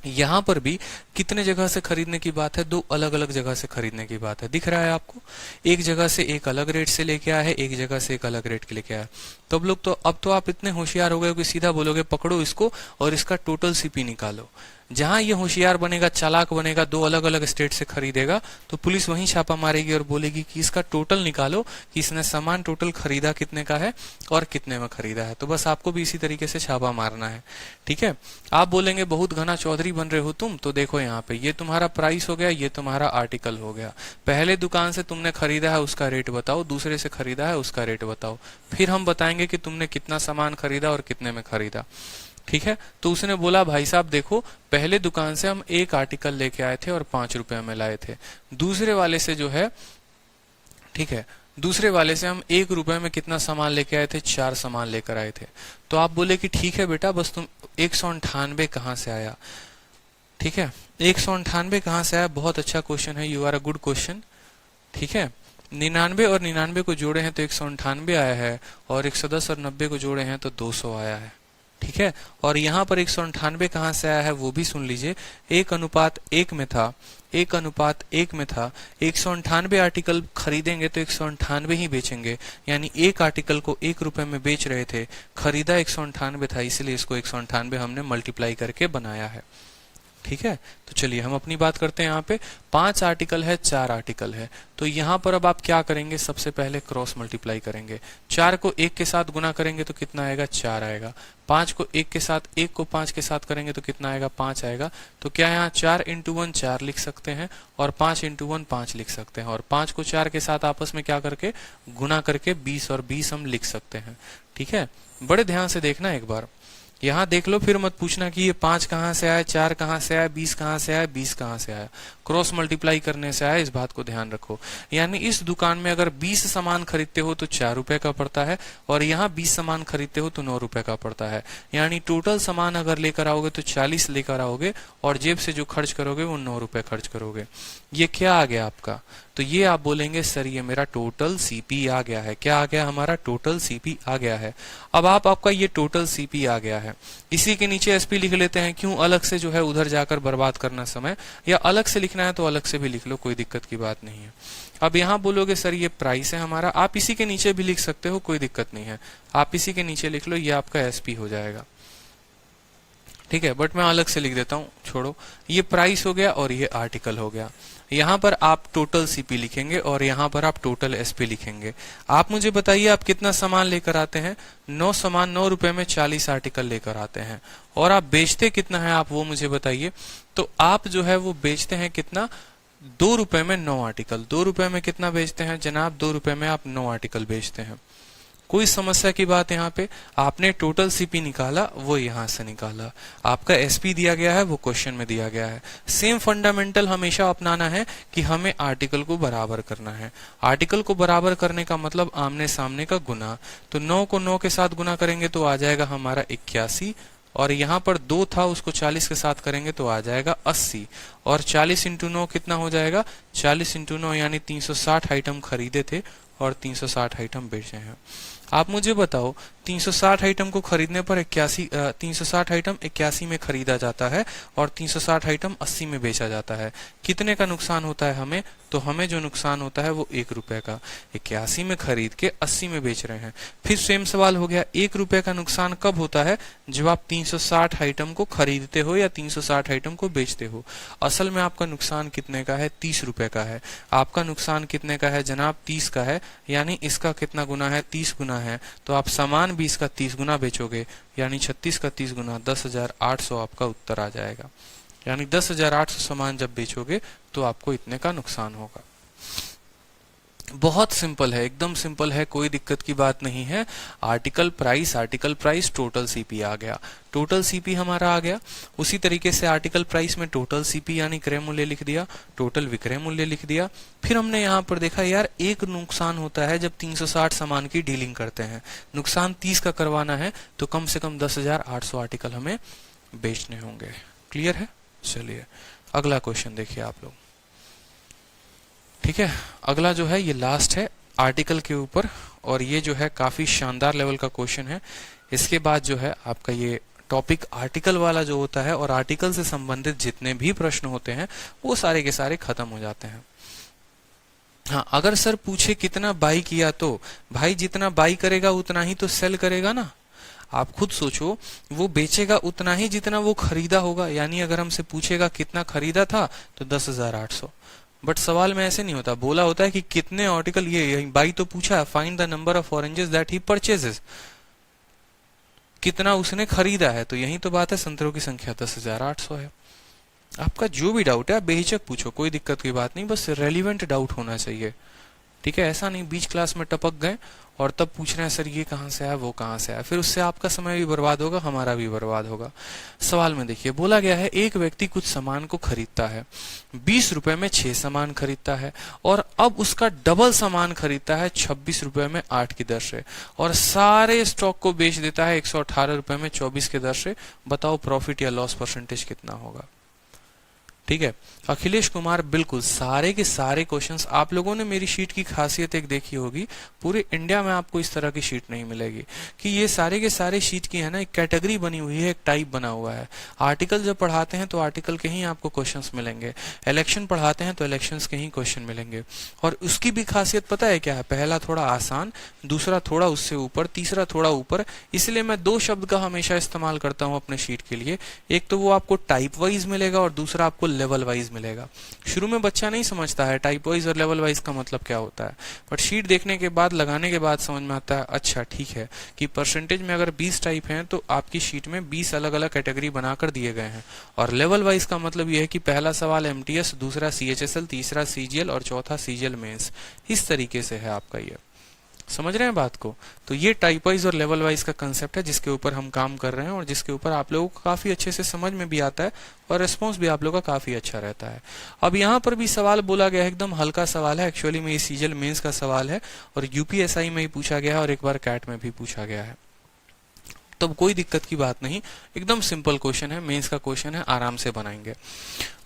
यहां पर भी कितने जगह से खरीदने की बात है? 2 अलग अलग जगह से खरीदने की बात है। दिख रहा है आपको? एक जगह से एक अलग रेट से लेके आया है, एक जगह से एक अलग रेट के लेके आया। तो अब तो आप इतने होशियार हो गए कि सीधा बोलोगे पकड़ो इसको और इसका टोटल सीपी निकालो। जहां ये होशियार बनेगा, चालाक बनेगा, 2 अलग अलग स्टेट से खरीदेगा, तो पुलिस वहीं छापा मारेगी और बोलेगी कि इसका टोटल निकालो कि इसने सामान टोटल खरीदा कितने का है और कितने में खरीदा है। तो बस आपको भी इसी तरीके से छापा मारना है। ठीक है, आप बोलेंगे बहुत घना चौधरी बन रहे हो तुम, तो देखो यहाँ पे ये तुम्हारा प्राइस हो गया, ये तुम्हारा आर्टिकल हो गया। पहले दुकान से तुमने खरीदा है उसका रेट बताओ, दूसरे से खरीदा है उसका रेट बताओ, फिर हम बताएंगे कि तुमने कितना सामान खरीदा और कितने में खरीदा। ठीक है, तो उसने बोला भाई साहब देखो, पहले दुकान से हम एक आर्टिकल लेके आए थे और 5 रुपए में लाए थे, दूसरे वाले से जो है, ठीक है, दूसरे वाले से हम 1 रुपए में कितना सामान लेके आए थे? 4 सामान लेकर आए थे। तो आप बोले कि ठीक है बेटा, बस तुम 198 कहाँ से आया? ठीक है, 198 कहाँ से आया? बहुत अच्छा क्वेश्चन है, you are a good question. ठीक है, 99 और 99 को जोड़े हैं तो 198 आया है, और 110 और 90 को जोड़े हैं तो 200 आया है। ठीक है, और यहाँ पर 198 कहाँ से आया है वो भी सुन लीजिए। 1:1 में था, 1:1 में था। 198 आर्टिकल खरीदेंगे तो 198 ही बेचेंगे, यानी एक आर्टिकल को 1 रुपए में बेच रहे थे, खरीदा 198 था, इसलिए इसको 198 हमने मल्टीप्लाई करके बनाया है। ठीक है, तो चलिए हम अपनी बात करते हैं। यहाँ पे 5 आर्टिकल है, 4 आर्टिकल है, तो यहाँ पर अब आप क्या करेंगे? सबसे पहले क्रॉस मल्टीप्लाई करेंगे। 4 को 1 के साथ गुना करेंगे तो कितना आएगा? 4 आएगा। 5 को 1 के साथ, 1 को 5 के साथ करेंगे तो कितना आएगा? 5 आएगा। तो क्या यहाँ 4 × 1 4 लिख सकते हैं, और 5 × 1 5 लिख सकते हैं, और 5 को 4 के साथ आपस में क्या करके गुना करके 20 और 20 हम लिख सकते हैं। ठीक है, बड़े ध्यान से देखना एक बार। यहाँ देख लो, फिर मत पूछना कि ये 5 कहाँ से आया, 4 कहाँ से आया, 20 कहाँ से आया, 20 कहाँ से आया। क्रॉस मल्टीप्लाई करने से आया, इस बात को ध्यान रखो। यानी इस दुकान में अगर 20 सामान खरीदते हो तो 4 रुपए का पड़ता है, और यहाँ 20 सामान खरीदते हो तो 9 रुपए का पड़ता है। यानी टोटल सामान अगर लेकर आओगे तो 40 लेकर आओगे, और जेब से जो खर्च करोगे वो 9 रुपए खर्च करोगे। ये क्या आ गया आपका? तो ये आप बोलेंगे सर ये मेरा टोटल सीपी आ गया है। क्या आ गया? हमारा टोटल सीपी आ गया है। अब आपका ये टोटल सीपी आ गया है, इसी के नीचे एसपी लिख लेते हैं। क्यों अलग से जो है उधर जाकर बर्बाद करना समय, या अलग से लिखना है तो अलग से भी लिख लो, कोई दिक्कत की बात नहीं है। अब यहाँ बोलोगे सर ये प्राइस है हमारा, आप इसी के नीचे भी लिख सकते हो, कोई दिक्कत नहीं है, आप इसी के नीचे लिख लो, ये आपका एसपी हो जाएगा। ठीक है, बट मैं अलग से लिख देता हूं, छोड़ो। ये प्राइस हो गया और ये आर्टिकल हो गया। यहां पर आप टोटल सीपी लिखेंगे और यहां पर आप टोटल एसपी लिखेंगे। आप मुझे बताइए आप कितना सामान लेकर आते हैं? 9 सामान, 9 रुपए में 40 आर्टिकल लेकर आते हैं। और आप बेचते कितना है आप वो मुझे बताइए। तो आप जो है वो बेचते हैं कितना? 2 रुपए में 9 आर्टिकल। 2 रुपए में कितना बेचते हैं जनाब? 2 रुपए में आप 9 आर्टिकल बेचते हैं। कोई समस्या की बात यहाँ पे? आपने टोटल सीपी निकाला, वो यहां से निकाला। आपका एसपी दिया गया है, वो क्वेश्चन में दिया गया है। सेम फंडामेंटल हमेशा अपनाना है कि हमें आर्टिकल को बराबर करना है। आर्टिकल को बराबर करने का मतलब आमने सामने का गुना। तो 9 को 9 के साथ गुना करेंगे तो आ जाएगा हमारा 81, और यहाँ पर 2 था उसको 40 के साथ करेंगे तो आ जाएगा 80। और 40 इंटू 9 कितना हो जाएगा? 40 इंटू 9 यानी 360 आइटम खरीदे थे और 360 आइटम बेचे हैं। आप मुझे बताओ 360 आइटम को खरीदने पर 360 आइटम 81 में खरीदा जाता है और 360 आइटम 80 में बेचा जाता है। कितने का नुकसान होता है हमें? तो हमें जो नुकसान होता है वो 1 रुपए का। 81 में खरीद के 80 में बेच रहे हैं। फिर सेम सवाल हो गया, 1 रुपए का नुकसान कब होता है? जब आप 360 आइटम को खरीदते हो या 360 आइटम को बेचते हो। असल में आपका नुकसान कितने का है? 30 रुपए का है। आपका नुकसान कितने का है जनाब? 30 का है। यानी इसका कितना गुना है? 30 गुना है। तो आप सामान 20 का 30 गुना बेचोगे, यानी 36 का 30 गुना 10,800 आपका उत्तर आ जाएगा। यानी 10,800 सामान जब बेचोगे तो आपको इतने का नुकसान होगा। बहुत सिंपल है, एकदम सिंपल है, कोई दिक्कत की बात नहीं है। आर्टिकल प्राइस टोटल सीपी आ गया। टोटल सीपी हमारा आ गया। उसी तरीके से आर्टिकल प्राइस में टोटल सीपी यानी क्रय मूल्य लिख दिया, टोटल विक्रय मूल्य लिख दिया। फिर हमने यहाँ पर देखा यार एक नुकसान होता है जब 360 सामान की डीलिंग करते हैं। नुकसान 30 का करवाना है तो कम से कम 10,800 आर्टिकल हमें बेचने होंगे। क्लियर है? चलिए अगला क्वेश्चन देखिए आप लोग। ठीक है, अगला जो है ये लास्ट है आर्टिकल के ऊपर, और ये जो है काफी शानदार लेवल का क्वेश्चन है। इसके बाद जो है आपका ये टॉपिक आर्टिकल वाला जो होता है और आर्टिकल से संबंधित जितने भी प्रश्न होते हैं वो सारे के सारे खत्म हो जाते हैं। हाँ, अगर सर पूछे कितना बाई किया, तो भाई जितना बाई करेगा उतना ही तो सेल करेगा ना। आप खुद सोचो, वो बेचेगा उतना ही जितना वो खरीदा होगा। यानी अगर हमसे पूछेगा कितना खरीदा था तो 10,800। बट सवाल में ऐसे नहीं होता, बोला होता है कि कितने आर्टिकल, ये बाई तो पूछा, find the number of oranges that he purchases, कितना उसने खरीदा है। तो यही तो बात है, संतरों की संख्या 10,800 है। आपका जो भी डाउट है आप बेहिचक पूछो, कोई दिक्कत की बात नहीं, बस रेलिवेंट डाउट होना चाहिए। ठीक है, ऐसा नहीं बीच क्लास में टपक गए और तब पूछ रहे हैं सर ये कहाँ से आया वो कहाँ से आया, फिर उससे आपका समय भी बर्बाद होगा, हमारा भी बर्बाद होगा। सवाल में देखिए बोला गया है एक व्यक्ति कुछ सामान को खरीदता है, 20 रुपए में 6 सामान खरीदता है और अब उसका डबल सामान खरीदता है 26 रुपए में 8 की दर से, और सारे स्टॉक को बेच देता है 118 रुपए में 24 की दर से। बताओ प्रॉफिट या लॉस परसेंटेज कितना होगा। ठीक है, अखिलेश कुमार, बिल्कुल सारे के सारे क्वेश्चंस आप लोगों ने मेरी शीट की खासियत एक देखी होगी, पूरे इंडिया में आपको इस तरह की शीट नहीं मिलेगी कि ये सारे के सारे शीट की है ना एक कैटेगरी बनी हुई है, एक टाइप बना हुआ है। आर्टिकल जब पढ़ाते हैं तो आर्टिकल के ही आपको क्वेश्चंस मिलेंगे, इलेक्शन पढ़ाते हैं तो इलेक्शंस के ही क्वेश्चन मिलेंगे। और उसकी भी खासियत पता है क्या है, पहला थोड़ा आसान, दूसरा थोड़ा उससे ऊपर, तीसरा थोड़ा ऊपर। इसलिए मैं 2 शब्द का हमेशा इस्तेमाल करता हूँ अपने शीट के लिए, एक तो वो आपको टाइप वाइज मिलेगा और दूसरा आपको लेवल वाइज मिलेगा। शुरू में बच्चा नहीं समझता है टाइप वाइज और लेवल वाइज का मतलब क्या होता है, बट शीट देखने के बाद, लगाने के बाद समझ में आता है अच्छा ठीक है कि परसेंटेज में अगर 20 टाइप हैं तो आपकी शीट में 20 अलग अलग कैटेगरी बनाकर दिए गए हैं। और लेवल वाइज का मतलब यह है कि पहला सवाल एमटीएस, दूसरा सीएचएसएल, तीसरा सीजीएल और चौथा सीजीएल मेंस। इस तरीके से है आपका ये। समझ रहे हैं बात को? तो ये टाइप वाइज और लेवल वाइज का कंसेप्ट है जिसके ऊपर हम काम कर रहे हैं और जिसके ऊपर आप लोगों को काफी अच्छे से समझ में भी आता है और रिस्पॉन्स भी आप लोगों का काफी अच्छा रहता है। अब यहाँ पर भी सवाल बोला गया है, एकदम हल्का सवाल है, एक्चुअली में ये सीजल मेंस का सवाल है और यूपीएसआई में ही पूछा गया है और एक बार कैट में भी पूछा गया है, तो कोई दिक्कत की बात नहीं, एकदम सिंपल क्वेश्चन है, मेंस का क्वेश्चन है, आराम से बनाएंगे।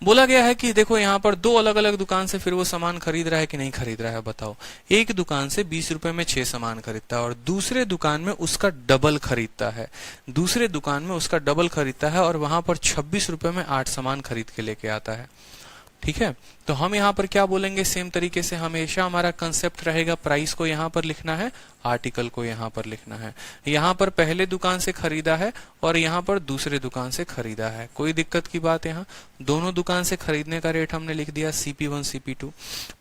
बोला गया है कि देखो यहाँ पर दो अलग अलग दुकान से फिर वो सामान खरीद रहा है कि नहीं खरीद रहा है, बताओ। एक दुकान से 20 रुपए में 6 सामान खरीदता है और दूसरे दुकान में उसका डबल खरीदता है, दूसरे दुकान में उसका डबल खरीदता है और वहां पर 26 रुपए में 8 सामान खरीद के लेके आता है। ठीक है, तो हम यहाँ पर क्या बोलेंगे, सेम तरीके से हमेशा हमारा कंसेप्ट रहेगा, प्राइस को यहाँ पर लिखना है, आर्टिकल को यहाँ पर लिखना है। यहाँ पर पहले दुकान से खरीदा है और यहाँ पर दूसरे दुकान से खरीदा है, कोई दिक्कत की बात? यहाँ दोनों दुकान से खरीदने का रेट हमने लिख दिया CP1 CP2।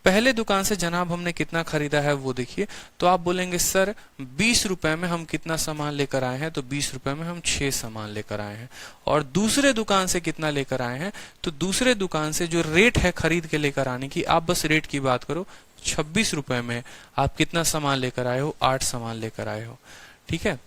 पहले दुकान से जनाब हमने कितना खरीदा है वो देखिए, तो आप बोलेंगे सर 20 रुपए में हम कितना सामान लेकर आए हैं, तो 20 रुपए में हम 6 सामान लेकर आए हैं। और दूसरे दुकान से कितना लेकर आए हैं, तो दूसरे दुकान से जो रेट है खरीद के लेकर आने की, आप बस रेट की बात करो, 26 रुपए में आप कितना सामान लेकर आए हो, 8 सामान लेकर आए हो। ठीक है,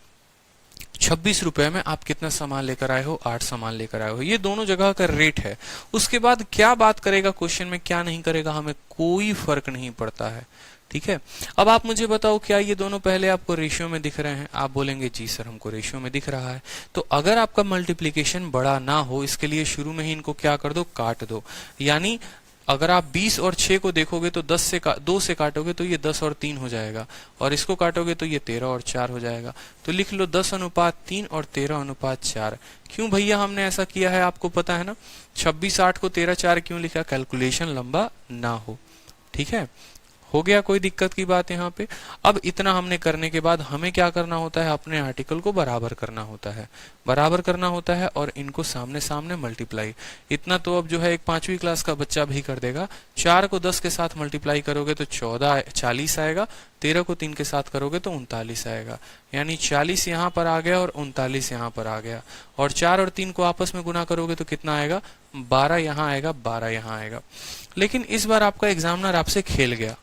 26 रुपए में आप कितना सामान लेकर आए हो, 8 सामान लेकर आए हो, ये दोनों जगह का रेट है। उसके बाद क्या बात करेगा क्वेश्चन में, क्या नहीं करेगा, हमें कोई फर्क नहीं पड़ता है। ठीक है, अब आप मुझे बताओ क्या ये दोनों पहले आपको रेशियो में दिख रहे हैं? आप बोलेंगे जी सर हमको रेशियो में दिख रहा है। तो अगर आपका मल्टीप्लीकेशन बड़ा ना हो, इसके लिए शुरू में ही इनको क्या कर दो, काट दो। यानी अगर आप 20 और 6 को देखोगे तो 2 से काटोगे तो ये 10 और 3 हो जाएगा, और इसको काटोगे तो ये 13 और 4 हो जाएगा। तो लिख लो 10:3 और 13:4। क्यों भैया हमने ऐसा किया है, आपको पता है ना, 26 8 को 13 4 क्यों लिखा, कैलकुलेशन लंबा ना हो। ठीक है, हो गया, कोई दिक्कत की बात यहाँ पे? अब इतना हमने करने के बाद हमें क्या करना होता है, अपने आर्टिकल को बराबर करना होता है, बराबर करना होता है और इनको सामने सामने मल्टीप्लाई। इतना तो अब जो है एक 5वीं क्लास का बच्चा भी कर देगा। 4 को 10 के साथ मल्टीप्लाई करोगे तो 40 आएगा, 13 को 3 के साथ करोगे तो 39 आएगा। यानी 40 यहाँ पर आ गया और 39 यहाँ पर आ गया, और 4 और 3 को आपस में गुना करोगे तो कितना आएगा, 12 यहाँ आएगा, 12 यहाँ आएगा। लेकिन इस बार आपका एग्जामिनर आपसे खेल गया,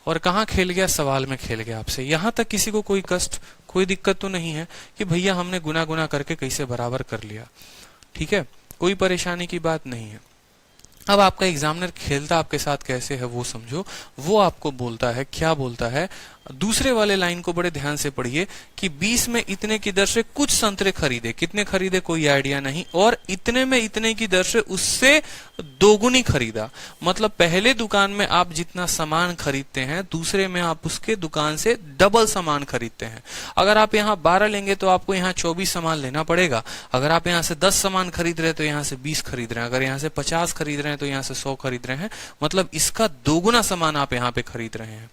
और कहाँ खेल गया, सवाल में खेल गया आपसे। यहां तक किसी को कोई कष्ट, कोई दिक्कत तो नहीं है कि भैया हमने गुना गुना करके कैसे बराबर कर लिया। ठीक है, कोई परेशानी की बात नहीं है। अब आपका एग्जामिनर खेलता आपके साथ कैसे है वो समझो। वो आपको बोलता है, क्या बोलता है, दूसरे वाले लाइन को बड़े ध्यान से पढ़िए कि 20 में इतने की दर से कुछ संतरे खरीदे, कितने खरीदे कोई आइडिया नहीं, और इतने में इतने की दर से उससे दोगुनी खरीदा। मतलब पहले दुकान में आप जितना सामान खरीदते हैं, दूसरे में आप उसके दुकान से डबल सामान खरीदते हैं। अगर आप यहाँ 12 लेंगे तो आपको यहाँ 24 सामान लेना पड़ेगा। अगर आप यहाँ से 10 सामान खरीद रहे हैं तो यहाँ से 20 खरीद रहे हैं। अगर यहाँ से 50 खरीद रहे हैं तो यहाँ से 100 खरीद रहे हैं। मतलब इसका दोगुना सामान आप यहाँ पे खरीद रहे हैं,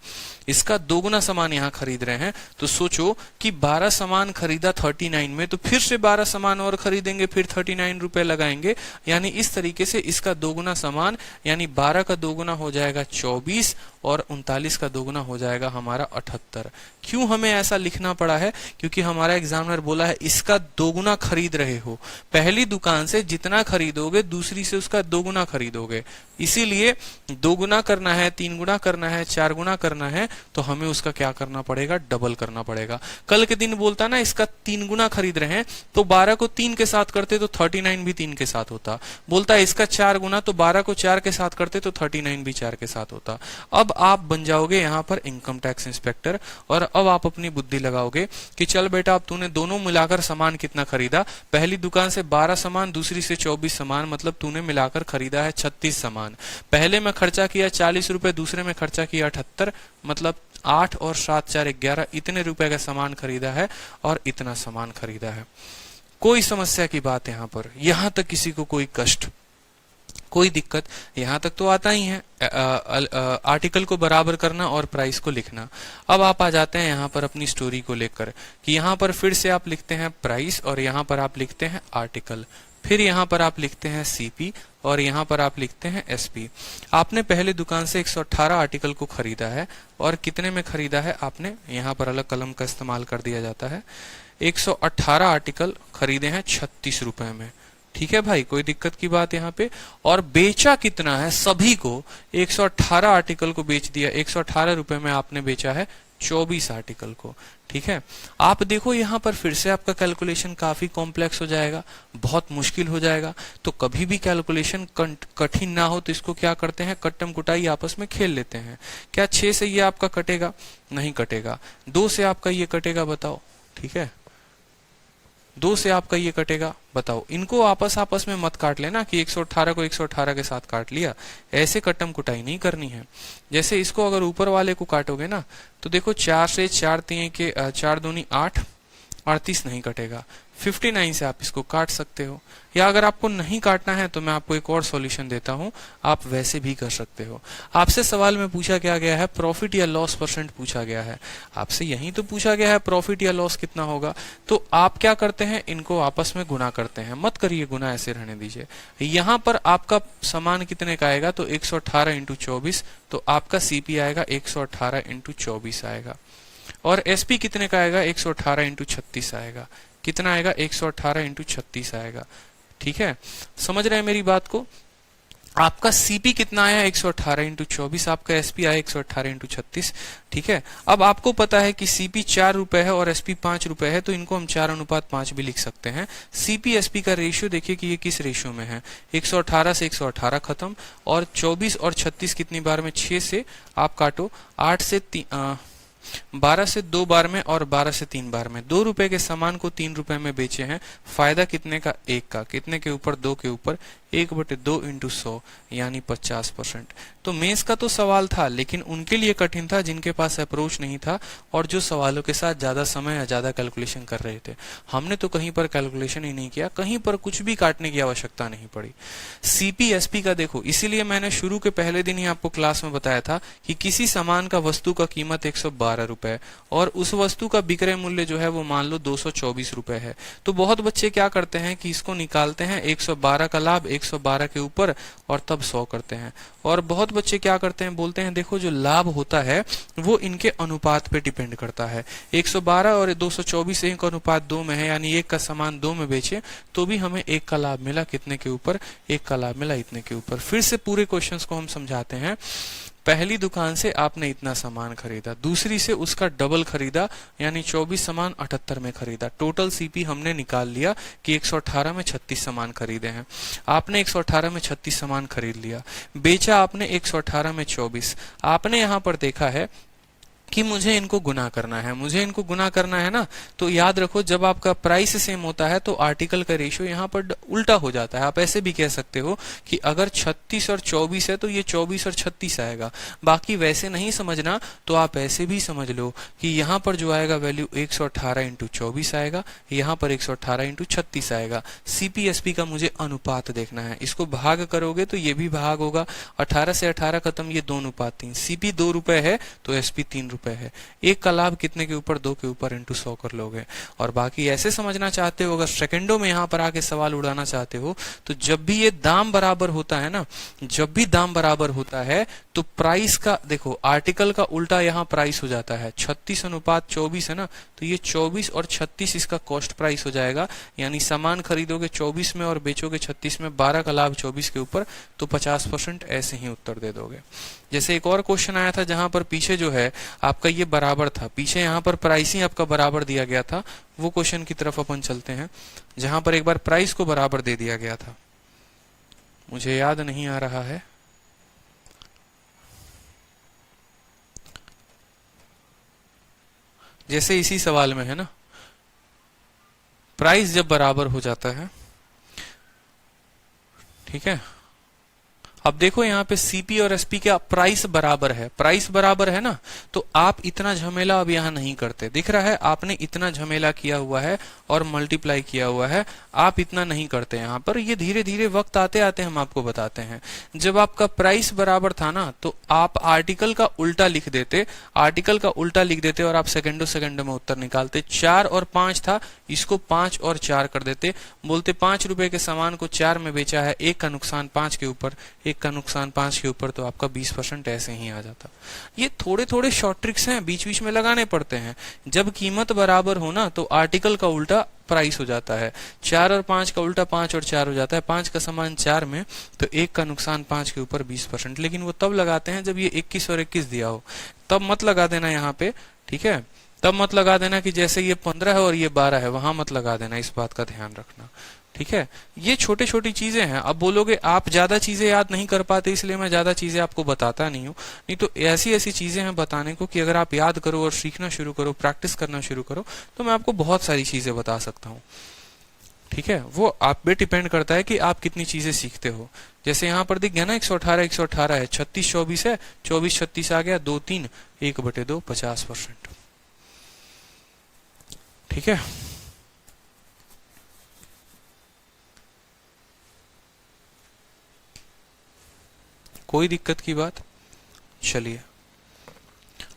इसका दोगुना सामान यहाँ खरीद रहे हैं। तो सोचो कि 12 सामान खरीदा 39 में, तो फिर से 12 सामान और खरीदेंगे, फिर 39 रुपए लगाएंगे। यानी इस तरीके से इसका दोगुना सामान, यानी 12 का दोगुना हो जाएगा 24 और 39 का दोगुना हो जाएगा हमारा 78। क्यों हमें ऐसा लिखना पड़ा है? क्योंकि हमारा एग्जामिनर बोला है इसका दोगुना खरीद रहे हो। पहली दुकान से जितना खरीदोगे दूसरी से उसका दोगुना खरीदोगे, इसीलिए दोगुना करना है, 3 गुना करना है, 4 गुना करना है, तो हमें उसका क्या करना पड़ेगा, डबल करना पड़ेगा। कल के दिन बोलता ना इसका 3 गुना खरीद रहे हैं, तो 12 को 3 के साथ करते तो 39 भी 3 के साथ होता। बोलता है इसका 4 गुना, तो 12 को 4 के साथ करते तो 39 भी 4 के साथ होता। अब आप बन जाओगे यहाँ पर इनकम टैक्स इंस्पेक्टर, और अब आप अपनी बुद्धि लगाओगे कि चल बेटा अब तूने दोनों मिलाकर सामान कितना खरीदा। पहली दुकान से 12 सामान, दूसरी से 24 सामान, मतलब तूने मिलाकर खरीदा है 36 सामान। पहले में खर्चा किया 40 रुपए, दूसरे में खर्चा किया 78, मतलब 8 और 7 4 11, इतने रुपए का सामान खरीदा है और इतना सामान खरीदा है। कोई समस्या की बात यहाँ पर? यहाँ तक किसी को कोई कष्ट, कोई दिक्कत? यहाँ तक तो आता ही है आर्टिकल को बराबर करना और प्राइस को लिखना। अब आप आ जाते हैं यहाँ पर अपनी स्टोरी को लेकर कि यहाँ पर फिर से आप लिखते हैं प्राइस और यहाँ पर आप लिखते हैं आर्टिकल, फिर यहाँ पर आप लिखते हैं सीपी और यहाँ पर आप लिखते हैं एसपी। आपने पहले दुकान से 118 आर्टिकल को खरीदा है, और कितने में खरीदा है आपने, यहाँ पर अलग कलम का इस्तेमाल कर दिया जाता है। 118 आर्टिकल खरीदे हैं 36 रुपए में। ठीक है भाई, कोई दिक्कत की बात यहाँ पे? और बेचा कितना है, सभी को 118 आर्टिकल को बेच दिया, 118 रुपए में आपने बेचा है 24 आर्टिकल को। ठीक है, आप देखो यहाँ पर फिर से आपका कैलकुलेशन काफी कॉम्प्लेक्स हो जाएगा, बहुत मुश्किल हो जाएगा। तो कभी भी कैलकुलेशन कठिन ना हो तो इसको क्या करते हैं, कट्टम कुटाई आपस में खेल लेते हैं। क्या 6 से ये आपका कटेगा? नहीं कटेगा। 2 से आपका ये कटेगा, बताओ। ठीक है, 2 से आपका ये कटेगा, बताओ। इनको आपस में मत काट लेना कि 118 को 118 के साथ काट लिया, ऐसे कट्टम कुटाई नहीं करनी है। जैसे इसको अगर ऊपर वाले को काटोगे ना तो देखो 4 से 4 3 के 4 दूनी 8, 38 नहीं कटेगा। 59 से आप इसको काट सकते हो, या अगर आपको नहीं काटना है तो मैं आपको एक और सॉल्यूशन देता हूं, आप वैसे भी कर सकते हो। आपसे सवाल में पूछा क्या गया है, प्रॉफिट या लॉस परसेंट पूछा गया है। आपसे यही तो पूछा गया है प्रॉफिट या लॉस कितना होगा। तो आप क्या करते हैं, इनको आपस में गुना करते हैं। मत करिए गुना, ऐसे रहने दीजिए। यहां पर आपका समान कितने का आएगा, तो 118 इंटू 24, तो आपका सीपी आएगा 118 इंटू 24 आएगा। और एसपी कितने का आएगा, 118 इंटू 36 आएगा। कितना आएगा, 118 इंटू 36 आएगा। ठीक है, समझ रहे हैं मेरी बात को। आपका सीपी कितना आया, 118 इंटू 24, आपका एसपी आया 118 इंटू 36। ठीक है, अब आपको पता है कि सीपी 4 रुपए है और एसपी 5 रुपए है, तो इनको हम 4:5 भी लिख सकते हैं। सीपी एसपी का रेशियो देखिए कि ये किस रेशियो में है, 118 से 118 खत्म, और 24 और 36 कितनी बार में, 6 से आप काटो, 8 से 12 से 2 बार में और 12 से 3 बार में। 2 रुपए के सामान को 3 रुपए में बेचे हैं। फायदा कितने का, 1 का। कितने के ऊपर, 2 के ऊपर। 1/2 इंटू 100 यानी 50%। तो मेंस का तो सवाल था, लेकिन उनके लिए कठिन था जिनके पास अप्रोच नहीं था और जो सवालों के साथ ज्यादा समय या ज्यादा कैलकुलेशन कर रहे थे। हमने तो कहीं पर कैलकुलेशन ही नहीं किया, कहीं पर कुछ भी काटने की आवश्यकता नहीं पड़ी। सीपी एसपी का देखो, इसीलिए मैंने शुरू के पहले दिन ही आपको क्लास में बताया था कि किसी सामान का वस्तु का कीमत 112 रुपए और उस वस्तु का विक्रय मूल्य जो है वो मान लो 224 रुपए है। तो बहुत बच्चे क्या करते हैं कि इसको निकालते हैं, 112 का लाभ 112 के ऊपर और तब 100 करते हैं। और बहुत बच्चे क्या करते हैं, बोलते हैं देखो जो लाभ होता है वो इनके अनुपात पे डिपेंड करता है। 112 और 224 1:2 में है, यानी 1 का सामान 2 में बेचे तो भी हमें 1 का लाभ मिला, कितने के ऊपर, 1 का लाभ मिला इतने के ऊपर। फिर से पूरे क्वेश्चंस को हम समझाते हैं। पहली दुकान से आपने इतना सामान खरीदा, दूसरी से उसका डबल खरीदा, यानी 24 सामान 78 में खरीदा। टोटल सीपी हमने निकाल लिया कि 118 में 36 सामान खरीदे हैं। आपने 118 में 36 सामान खरीद लिया, बेचा आपने 118 में 24। आपने यहां पर देखा है कि मुझे इनको गुना करना है, मुझे इनको गुना करना है ना, तो याद रखो जब आपका प्राइस सेम होता है तो आर्टिकल का रेशियो यहाँ पर उल्टा हो जाता है। आप ऐसे भी कह सकते हो कि अगर 36 और 24 है तो ये 24 और 36 आएगा। बाकी वैसे नहीं समझना तो आप ऐसे भी समझ लो कि यहाँ पर जो आएगा वैल्यू 118 इंटू 24 आएगा, यहाँ पर 118 इंटू 36 आएगा। सीपीएसपी का मुझे अनुपात देखना है, इसको भाग करोगे तो ये भी भाग होगा। 18 से 18 खत्म, ये 2:3। सीपी 2 रुपए है तो एसपी 3 रुपए है। 1 का लाभ कितने के ऊपर, 2 के ऊपर इंटू 100 कर लोगे। और बाकी ऐसे समझना चाहते हो, अगर सेकंडों में यहाँ पर आके सवाल उड़ाना चाहते हो तो जब भी ये दाम बराबर होता है ना, जब भी दाम बराबर होता है तो प्राइस का देखो, आर्टिकल का उल्टा यहाँ प्राइस हो जाता है। 36:24 है ना, तो ये 24 और 36 इसका कॉस्ट प्राइस हो जाएगा। यानी सामान खरीदोगे 24 में और बेचोगे 36 में, 12 का लाभ 24 के ऊपर, तो 50% ऐसे ही उत्तर दे दोगे। जैसे एक और क्वेश्चन आया था जहां पर पीछे जो है आपका ये बराबर था, पीछे यहाँ पर प्राइस ही आपका बराबर दिया गया था। वो क्वेश्चन की तरफ अपन चलते हैं जहां पर एक बार प्राइस को बराबर दे दिया गया था, मुझे याद नहीं आ रहा है। जैसे इसी सवाल में है ना, प्राइस जब बराबर हो जाता है, ठीक है। अब देखो यहाँ पे सीपी और एसपी का प्राइस बराबर है, प्राइस बराबर है ना, तो आप इतना झमेला अब यहाँ नहीं करते। दिख रहा है आपने इतना झमेला किया हुआ है और मल्टीप्लाई किया हुआ है, आप इतना नहीं करते यहाँ पर। ये धीरे धीरे वक्त आते आते हम आपको बताते हैं। जब आपका प्राइस बराबर था ना तो आप आर्टिकल का उल्टा लिख देते, आर्टिकल का उल्टा लिख देते और आप सेकंडों में उत्तर निकालते। 4 और 5 था, इसको 5 और 4 कर देते, बोलते 5 रुपए के सामान को 4 में बेचा है, 1 का नुकसान 5 के ऊपर, 1 का नुकसान 5 के ऊपर, तो आपका 20% ऐसे ही आ जाता। ये थोड़े थोड़े शॉर्ट ट्रिक्स हैं, बीच बीच में लगाने पड़ते हैं। जब कीमत बराबर हो ना तो आर्टिकल का उल्टा प्राइस हो जाता है। 4 और 5 का उल्टा 5 और 4 हो जाता है। 5 का सामान 4 में तो 1 का नुकसान 5 के ऊपर 20%। लेकिन वो तब लगाते हैं जब ये 21 और 21 दिया हो, तब मत लगा देना यहाँ पे। ठीक है, तब मत लगा देना कि जैसे ये 15 है और ये 12 है, वहां मत लगा देना, इस बात का ध्यान रखना। ठीक है, ये छोटी छोटी चीजें हैं। अब बोलोगे आप ज्यादा चीजें याद नहीं कर पाते इसलिए मैं ज्यादा चीजें आपको बताता नहीं हूँ, नहीं तो ऐसी ऐसी चीजें हैं बताने को कि अगर आप याद करो और सीखना शुरू करो, प्रैक्टिस करना शुरू करो, तो मैं आपको बहुत सारी चीजें बता सकता हूँ। ठीक है, वो आप पे डिपेंड करता है कि आप कितनी चीजें सीखते हो। जैसे यहाँ पर दिख गया ना 118 118 है, 36 24 है, 24 36 आ गया, 2 3 1/2 50%। ठीक है, कोई दिक्कत की बात? चलिए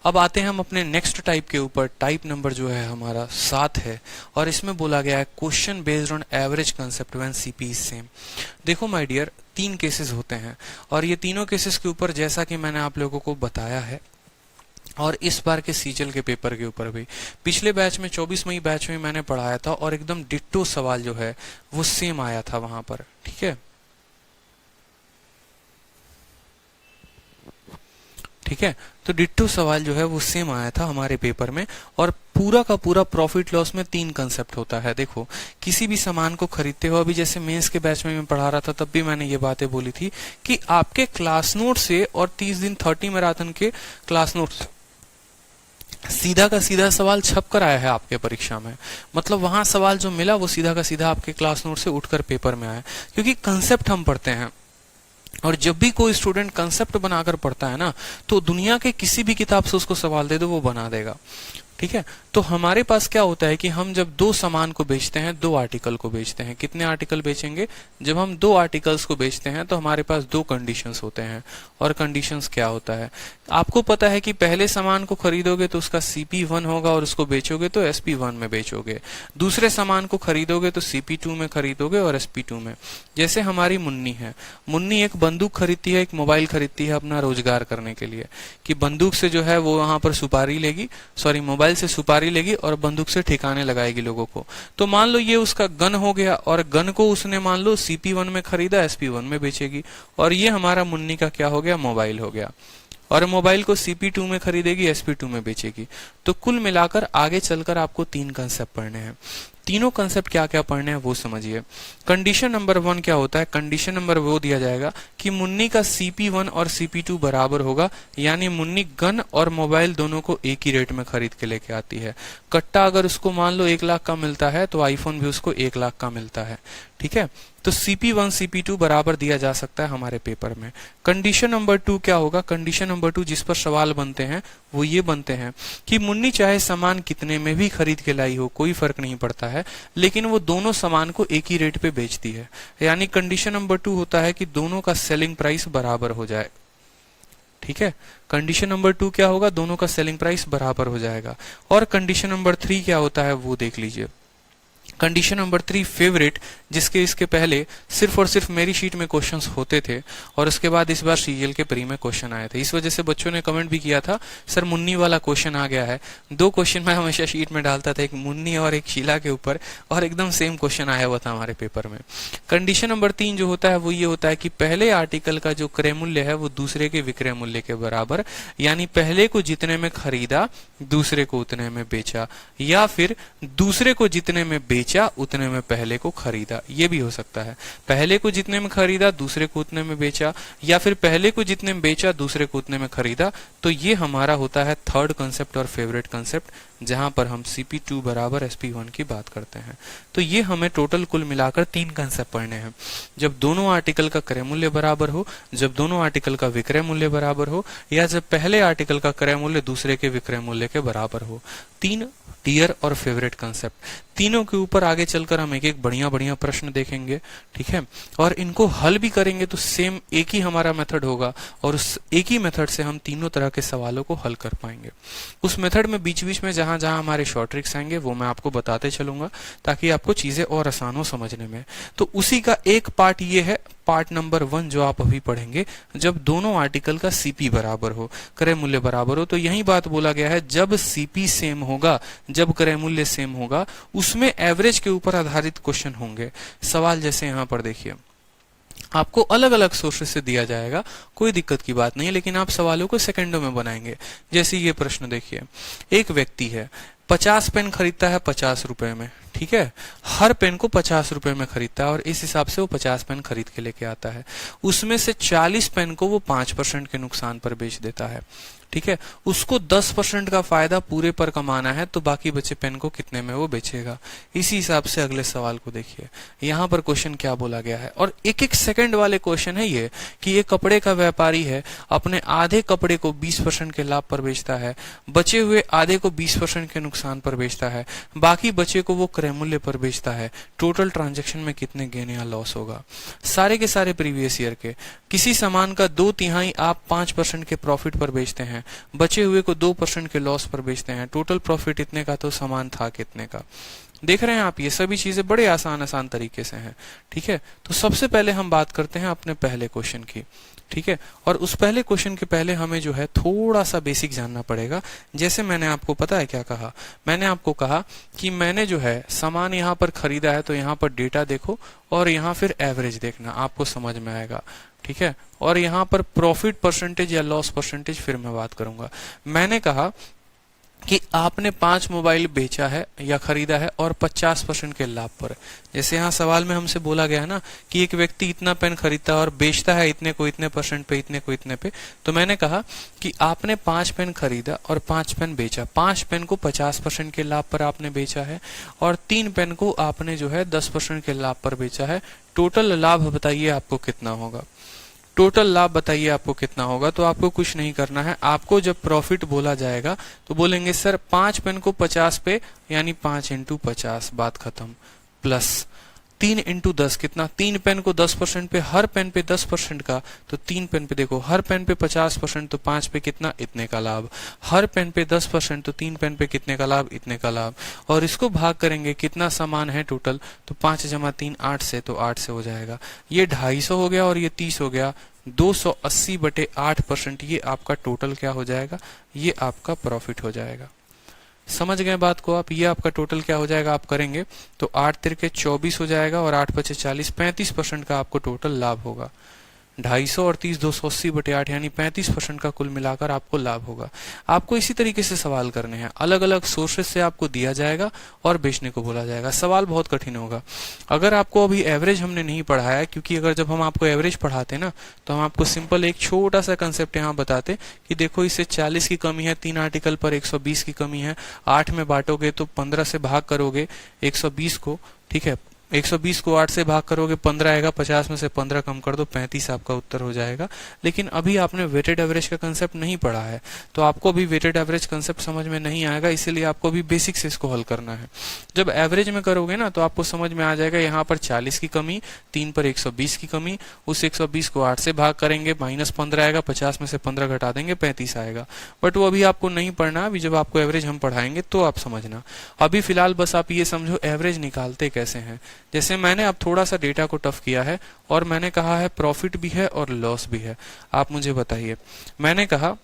अब आते हैं हम अपने नेक्स्ट टाइप के ऊपर। टाइप नंबर जो है हमारा 7 है और इसमें बोला गया है question based on average concept when CP is same. देखो माय डियर, 3 केसेस होते हैं और ये तीनों केसेस के ऊपर जैसा कि मैंने आप लोगों को बताया है और इस बार के सीजल के पेपर के ऊपर भी, पिछले बैच में 24 मई बैच में मैंने पढ़ाया था और एकदम डिट्टो सवाल जो है वो सेम आया था वहां पर। ठीक है, ठीक है, तो डिट्टो सवाल जो है वो सेम आया था हमारे पेपर में और पूरा का पूरा प्रॉफिट लॉस में 3 कंसेप्ट होता है। देखो किसी भी सामान को खरीदते हो, अभी जैसे मेंस के बैच में मैं पढ़ा रहा था तब भी मैंने ये बातें बोली थी कि आपके क्लास नोट से और 30 दिन 30 मैराथन के क्लास नोट से सीधा का सीधा सवाल छप कर आया है आपके परीक्षा में। मतलब वहां सवाल जो मिला वो सीधा का सीधा आपके क्लास नोट से उठकर पेपर में आया, क्योंकि कंसेप्ट हम पढ़ते हैं और जब भी कोई स्टूडेंट कंसेप्ट बनाकर पढ़ता है ना, तो दुनिया के किसी भी किताब से उसको सवाल दे दो वो बना देगा। ठीक है, तो हमारे पास क्या होता है कि हम जब 2 सामान को बेचते हैं, 2 आर्टिकल को बेचते हैं, कितने आर्टिकल बेचेंगे? जब हम 2 आर्टिकल्स को बेचते हैं तो हमारे पास 2 कंडीशंस होते हैं। और कंडीशंस क्या होता है आपको पता है कि पहले सामान को खरीदोगे तो उसका CP1 होगा और उसको बेचोगे तो SP1 में बेचोगे, दूसरे सामान को खरीदोगे तो CP2 में खरीदोगे और SP2 में। जैसे हमारी मुन्नी है, मुन्नी एक बंदूक खरीदती है, एक मोबाइल खरीदती है अपना रोजगार करने के लिए, कि बंदूक से जो है वो वहां पर सुपारी लेगी, सॉरी मोबाइल से सुपारी लेगी और बंदूक से ठिकाने लगाएगी लोगों को। तो मान लो ये उसका गन हो गया और गन को उसने मान लो CP1 में खरीदा, SP1 में बेचेगी, और ये हमारा मुन्नी का क्या हो गया? मोबाइल हो गया। और मोबाइल को CP2 में खरीदेगी, SP2 में बेचेगी। तो कुल मिलाकर आगे चलकर आपको 3 कंसेप्ट पढ़ने हैं। तीनों कंसेप्ट क्या क्या पढ़ने हैं वो समझिए। कंडीशन नंबर 1 क्या होता है? कंडीशन नंबर वो दिया जाएगा कि मुन्नी का CP1 और CP2 बराबर होगा, यानी मुन्नी गन और मोबाइल दोनों को एक ही रेट में खरीद के लेके आती है। कट्टा अगर उसको मान लो 1 लाख का मिलता है तो आईफोन भी उसको 1 लाख का मिलता है। ठीक है, तो CP1 CP2 बराबर दिया जा सकता है हमारे पेपर में। कंडीशन नंबर 2 क्या होगा? कंडीशन नंबर 2 जिस पर सवाल बनते हैं वो ये बनते हैं कि मुन्नी चाहे सामान कितने में भी खरीद के लाई हो, कोई फर्क नहीं पड़ता है, लेकिन वो दोनों सामान को एक ही रेट पे बेचती है। यानी कंडीशन नंबर 2 होता है कि दोनों का सेलिंग प्राइस बराबर हो जाए। ठीक है, कंडीशन नंबर 2 क्या होगा? दोनों का सेलिंग प्राइस बराबर हो जाएगा। और कंडीशन नंबर 3 क्या होता है वो देख लीजिए। कंडीशन नंबर 3 फेवरेट, जिसके इसके पहले सिर्फ और सिर्फ मेरी शीट में क्वेश्चंस होते थे और उसके बाद इस बार सीजीएल के प्री में क्वेश्चन आए थे। इस वजह से बच्चों ने कमेंट भी किया था सर मुन्नी वाला क्वेश्चन आ गया है। 2 क्वेश्चन मैं हमेशा शीट में डालता था, एक मुन्नी और एक शीला के ऊपर, और एकदम सेम क्वेश्चन आया हुआ था हमारे पेपर में। कंडीशन नंबर 3 जो होता है वो ये होता है कि पहले आर्टिकल का जो क्रय मूल्य है वो दूसरे के विक्रय मूल्य के बराबर, यानी पहले को जितने में खरीदा दूसरे को उतने में बेचा, या फिर दूसरे को जितने में बेचा उतने में पहले को खरीदा। ये भी हो सकता है पहले को जितने में खरीदा दूसरे को उतने में बेचा, या फिर पहले को जितने में बेचा दूसरे को उतने में खरीदा। तो ये हमारा होता है थर्ड कंसेप्ट और फेवरेट कंसेप्ट, जहां पर हम CP2 बराबर SP1 की बात करते हैं। तो ये हमें टोटल कुल मिलाकर 3 कंसेप्ट पढ़ने हैं। जब दोनों आर्टिकल का क्रय मूल्य बराबर हो, जब दोनों आर्टिकल का विक्रय मूल्य बराबर हो, या जब पहले आर्टिकल का क्रय मूल्य दूसरे के विक्रय मूल्य के बराबर हो। 3 टियर और फेवरेट कंसेप्ट, तीनों के ऊपर आगे चलकर हम एक एक बढ़िया बढ़िया प्रश्न देखेंगे। ठीक है, और इनको हल भी करेंगे तो सेम एक ही हमारा मेथड होगा और उस एक ही मेथड से हम तीनों तरह के सवालों को हल कर पाएंगे। उस मेथड में बीच बीच में जहां जहां हमारे शॉर्ट ट्रिक्स आएंगे वो मैं आपको बताते चलूंगा ताकि आपको चीजें और आसान हो समझने में। तो उसी का एक पार्ट ये है, पार्ट नंबर 1 जो आप अभी पढ़ेंगे, जब दोनों आर्टिकल का CP बराबर हो, क्रय मूल्य बराबर हो। तो यही बात बोला गया है, जब CP सेम होगा, जब क्रय मूल्य सेम होगा, उसमें एवरेज के ऊपर आधारित क्वेश्चन होंगे। सवाल जैसे यहां पर देखिए, आपको अलग अलग सोर्सेस से दिया जाएगा, कोई दिक्कत की बात नहीं है, लेकिन आप सवालों को सेकंडों में बनाएंगे। जैसे ये प्रश्न देखिए, एक व्यक्ति है 50 पेन खरीदता है 50 रुपए में, ठीक है, हर पेन को 50 रुपए में खरीदता है और इस हिसाब से वो 50 पेन खरीद के लेके आता है। उसमें से 40 पेन को वो 5% के नुकसान पर बेच देता है, ठीक है। उसको 10% का फायदा पूरे पर कमाना है, तो बाकी बचे पेन को कितने में वो बेचेगा। इसी हिसाब से अगले सवाल को देखिए, यहाँ पर क्वेश्चन क्या बोला गया है, और एक एक सेकंड वाले क्वेश्चन है ये, कि ये कपड़े का व्यापारी है, अपने आधे कपड़े को 20% के लाभ पर बेचता है, बचे हुए आधे को 20% के नुकसान पर बेचता है, बाकी बचे को वो क्रय मूल्य पर बेचता है। टोटल ट्रांजेक्शन में कितने गेन या लॉस होगा। सारे के सारे प्रीवियस ईयर के, किसी सामान का 2/3 आप 5% के प्रॉफिट पर बेचते हैं, बचे हुए को 2% के लॉस पर बेचते हैं, टोटल प्रॉफिट इतने का, तो सामान था कितने का। देख रहे हैं आप, ये सभी चीजें बड़े आसान तरीके से हैं, ठीक है। तो सबसे पहले हम बात करते हैं अपने पहले क्वेश्चन की, ठीक है। और उस पहले क्वेश्चन के पहले हमें जो है थोड़ा सा बेसिक जानना पड़ेगा। जैसे मैंने आपको पता है क्या कहा, मैंने आपको कहा कि मैंने जो है सामान यहाँ पर खरीदा है, तो यहाँ पर डेटा देखो और यहाँ फिर एवरेज देखना, आपको समझ में आएगा, ठीक है। और यहाँ पर प्रॉफिट परसेंटेज या लॉस परसेंटेज फिर मैं बात करूंगा। मैंने कहा कि आपने 5 मोबाइल बेचा है या खरीदा है और 50% के लाभ पर। जैसे यहाँ सवाल में हमसे बोला गया है ना कि एक व्यक्ति इतना पेन खरीदता है और बेचता है इतने को इतने परसेंट पे, इतने को इतने पे। तो मैंने कहा कि आपने 5 पेन खरीदा और 5 पेन बेचा। 5 पेन को 50% के लाभ पर आपने बेचा है और 3 पेन को आपने जो है 10% के लाभ पर बेचा है। टोटल लाभ बताइए आपको कितना होगा। टोटल लाभ बताइए आपको कितना होगा। तो आपको कुछ नहीं करना है, आपको जब प्रॉफिट बोला जाएगा तो बोलेंगे सर 5 पेन को 50 पे, यानी 5 × 50, बात खत्म, प्लस 3 × 10 कितना, 3 पेन को 10% पे, हर पेन पे 10% का, तो 3 पेन पे देखो, हर पेन पे 50%, तो 5 पे कितना, इतने का लाभ। हर पेन पे 10%, तो 3 पेन पे कितने का लाभ, इतने का लाभ। और इसको भाग करेंगे, कितना सामान है टोटल, तो 5 × 3 8 से, तो 8 से हो जाएगा। ये 250 हो गया और ये 30 हो गया, 280/8%। ये आपका टोटल क्या हो जाएगा, ये आपका प्रॉफिट हो जाएगा। समझ गए बात को आप। ये आपका टोटल क्या हो जाएगा, आप करेंगे तो 8 × 24 हो जाएगा और 8 × 5 = 40, 35% का आपको टोटल लाभ होगा। 250 और 30, 280/8, यानी 35% का कुल मिलाकर आपको लाभ होगा। आपको इसी तरीके से सवाल करने हैं, अलग अलग सोर्सेस से आपको दिया जाएगा और बेचने को बोला जाएगा। सवाल बहुत कठिन होगा। अगर आपको अभी एवरेज हमने नहीं पढ़ाया, क्योंकि अगर जब हम आपको एवरेज पढ़ाते ना, तो हम आपको सिंपल एक छोटा सा कंसेप्ट यहाँ बताते कि देखो इससे 40 की कमी है, 3 आर्टिकल पर 120 की कमी है, 8 में बांटोगे तो 15 से भाग करोगे 120 को, ठीक है। 120 को 8 से भाग करोगे 15 आएगा, 50 में से 15 कम कर दो, 35 आपका उत्तर हो जाएगा। लेकिन अभी आपने वेटेड एवरेज का कंसेप्ट नहीं पढ़ा है, तो आपको अभी वेटेड एवरेज कंसेप्ट समझ में नहीं आएगा, इसीलिए आपको अभी बेसिक से इसको हल करना है। जब एवरेज में करोगे ना, तो आपको समझ में आ जाएगा, यहाँ पर 40 की कमी, 3 पर 120 की कमी, उस 120 को 8 से भाग करेंगे, -15 आएगा, 50 में से 15 घटा देंगे, 35 आएगा। बट वो अभी आपको नहीं पढ़ना, अभी जब आपको एवरेज हम पढ़ाएंगे तो आप समझना। अभी फिलहाल बस आप ये समझो एवरेज निकालते कैसे हैं। जैसे मैंने अब थोड़ा सा डेटा को टफ किया है और मैंने कहा है प्रॉफिट भी है और लॉस भी है। आप मुझे बताइए, मैंने कहा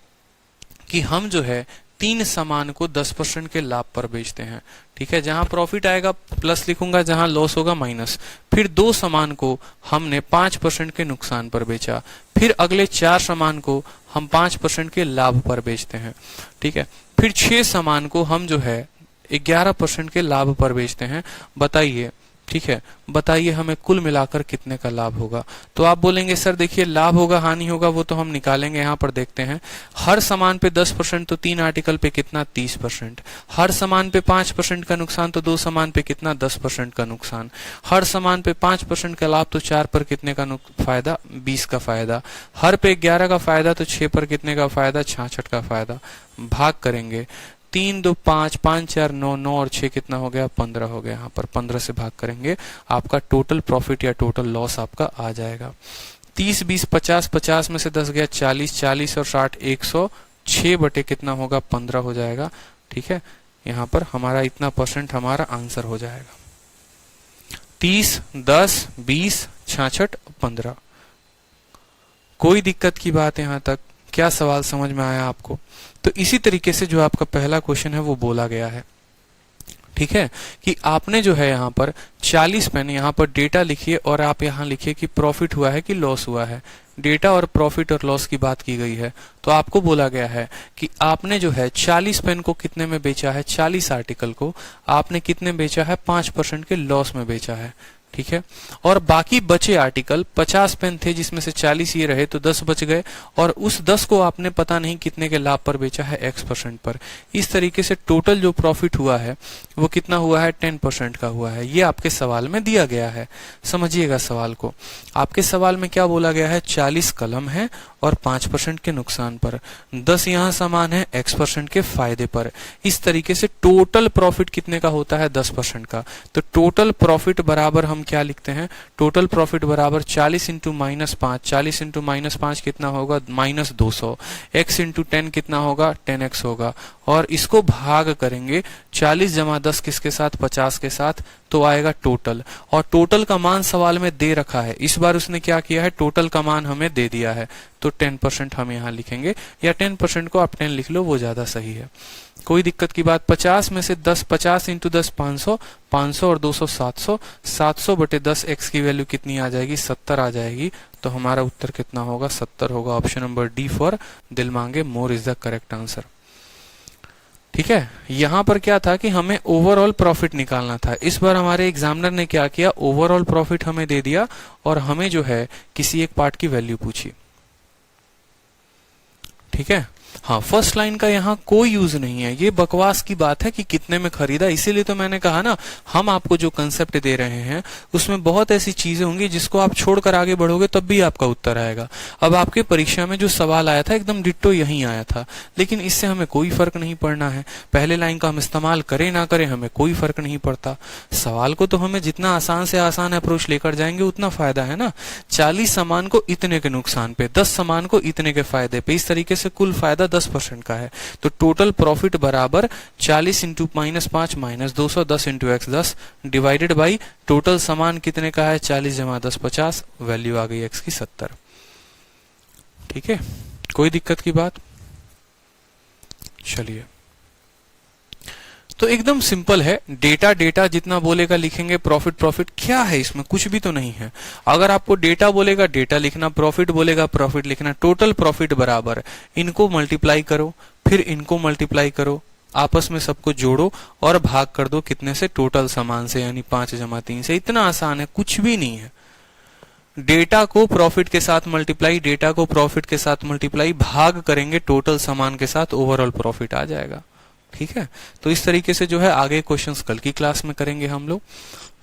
कि हम जो है 3 सामान को 10% के लाभ पर बेचते हैं, ठीक है। जहां प्रॉफिट आएगा प्लस लिखूंगा, जहां लॉस होगा माइनस। फिर 2 सामान को हमने 5% के नुकसान पर बेचा, फिर अगले 4 सामान को हम 5% के लाभ पर बेचते हैं, ठीक है। फिर 6 सामान को हम जो है 11% के लाभ पर बेचते हैं। बताइए, ठीक है, बताइए हमें कुल मिलाकर कितने का लाभ होगा। तो आप बोलेंगे सर देखिए लाभ होगा हानि होगा वो तो हम निकालेंगे। यहाँ पर देखते हैं, हर सामान पे 10%, तो 3 आर्टिकल पे कितना, 30%। हर सामान पे 5% का नुकसान, तो 2 सामान पे कितना, 10% का नुकसान। हर सामान पे 5% का लाभ, तो 4 पर कितने का फायदा, 20 का फायदा। हर पे 11 का फायदा, तो 6 पर कितने का फायदा, 66 का फायदा। भाग करेंगे, 3 2 5 5 4 9 9 और 6 कितना हो गया, 15 हो गया। यहाँ पर 15 से भाग करेंगे, आपका टोटल प्रॉफिट या टोटल लॉस आपका आ जाएगा। 30 20 50, 50 में से 10 गया 40, 40 और 60 106 बटे कितना होगा, 15 हो जाएगा, ठीक है। यहाँ पर हमारा इतना परसेंट हमारा आंसर हो जाएगा। 30 10 20 66 15। कोई दिक्कत की बात यहाँ तक? क्या सवाल समझ में आया आपको? तो इसी तरीके से जो आपका पहला क्वेश्चन है वो बोला गया है, ठीक है, कि आपने जो है यहाँ पर 40 पेन, यहाँ पर डेटा लिखिए और आप यहाँ लिखिए कि प्रॉफिट हुआ है कि लॉस हुआ है। डेटा और प्रॉफिट और लॉस की बात की गई है, तो आपको बोला गया है कि आपने जो है 40 पेन को कितने में बेचा है, 40 आर्टिकल को आपने कितने बेचा है, 5% के लॉस में बेचा है। ठीक है, और बाकी बचे आर्टिकल 50 पेन थे जिसमें से 40 ये रहे, तो 10 बच गए और उस 10 को आपने पता नहीं कितने के लाभ पर बेचा है, X% पर। इस तरीके से टोटल जो प्रॉफिट हुआ है वो कितना हुआ है, 10% का हुआ है। ये आपके सवाल में दिया गया है, समझिएगा सवाल को। आपके सवाल में क्या बोला गया है, 40 कलम है और 5% के नुकसान पर, 10 यहाँ सामान है X% के फायदे पर। इस तरीके से टोटल प्रॉफिट कितने का होता है, 10% का। तो टोटल प्रॉफिट बराबर हम क्या लिखते हैं, टोटल प्रॉफिट बराबर 40 इंटू -5, 40 इंटू -5 कितना होगा, -200। x इंटू 10 कितना होगा, 10x होगा। और इसको भाग करेंगे 40 जमा 10 किसके साथ, 50 के साथ, तो आएगा टोटल। और टोटल का मान सवाल में दे रखा है, इस बार उसने क्या किया है, टोटल का मान हमें दे दिया है, तो 10% हम यहाँ लिखेंगे, या 10% को आप 10 लिख लो, वो ज्यादा सही है, कोई दिक्कत की बात। 50 में से 10, 50 इंटू 10 500, 500 और 200 700, 700 बटे 10, x की वैल्यू कितनी आ जाएगी, 70 आ जाएगी। तो हमारा उत्तर कितना होगा, 70 होगा। ऑप्शन नंबर डी फॉर दिल मांगे more is the correct answer. ठीक है, यहां पर क्या था कि हमें ओवरऑल प्रॉफिट निकालना था। इस बार हमारे एग्जामिनर ने क्या किया, ओवरऑल प्रॉफिट हमें दे दिया और हमें जो है किसी एक पार्ट की वैल्यू पूछी। ठीक है, हाँ, फर्स्ट लाइन का यहाँ कोई यूज नहीं है, ये बकवास की बात है कि कितने में खरीदा। इसीलिए तो मैंने कहा ना, हम आपको जो कंसेप्ट दे रहे हैं उसमें बहुत ऐसी चीजें होंगी जिसको आप छोड़कर आगे बढ़ोगे तब भी आपका उत्तर आएगा। अब आपके परीक्षा में जो सवाल आया था एकदम डिट्टो यही आया था, लेकिन इससे हमें कोई फर्क नहीं पड़ना है। पहले लाइन का हम इस्तेमाल करें ना करें हमें कोई फर्क नहीं पड़ता। सवाल को तो हमें जितना आसान से आसान अप्रोच लेकर जाएंगे उतना फायदा है ना। 40 सामान को इतने के नुकसान पे, 10 सामान को इतने के फायदे पे, इस तरीके से कुल फायदा 10% का है। तो टोटल प्रॉफिट बराबर 40 into -5 -200, 10 into x 10 divided by total सामान कितने का है, 40 जमा 10 50, वैल्यू आ गई x की 70। ठीक है, कोई दिक्कत की बात। चलिए, तो एकदम सिंपल है, डेटा डेटा जितना बोलेगा लिखेंगे, प्रॉफिट प्रॉफिट, क्या है इसमें, कुछ भी तो नहीं है। अगर आपको डेटा बोलेगा डेटा लिखना, प्रॉफिट बोलेगा प्रॉफिट लिखना। टोटल प्रॉफिट बराबर इनको मल्टीप्लाई करो, फिर इनको मल्टीप्लाई करो, आपस में सबको जोड़ो और भाग कर दो कितने से, टोटल सामान से, यानी 5 जमा 3 से। इतना आसान है, कुछ भी नहीं है। डेटा को प्रॉफिट के साथ मल्टीप्लाई, डेटा को प्रॉफिट के साथ मल्टीप्लाई, भाग करेंगे टोटल सामान के साथ, ओवरऑल प्रॉफिट आ जाएगा। ठीक है, तो इस तरीके से जो है आगे क्वेश्चंस कल की क्लास में करेंगे हम लोग।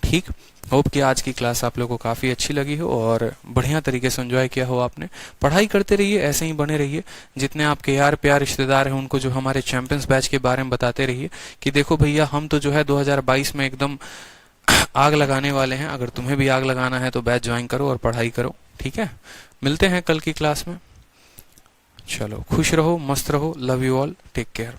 ठीक, होप कि आज की क्लास आप लोगों को काफी अच्छी लगी हो और बढ़िया तरीके से एंजॉय किया हो आपने। पढ़ाई करते रहिए, ऐसे ही बने रहिए। जितने आपके यार प्यार रिश्तेदार हैं उनको जो हमारे चैंपियंस बैच के बारे में बताते रहिए कि देखो भैया, हम तो जो है 2022 में एकदम आग लगाने वाले हैं। अगर तुम्हें भी आग लगाना है तो बैच ज्वाइन करो और पढ़ाई करो। ठीक है, मिलते हैं कल की क्लास में। चलो, खुश रहो, मस्त रहो, love you all, take care.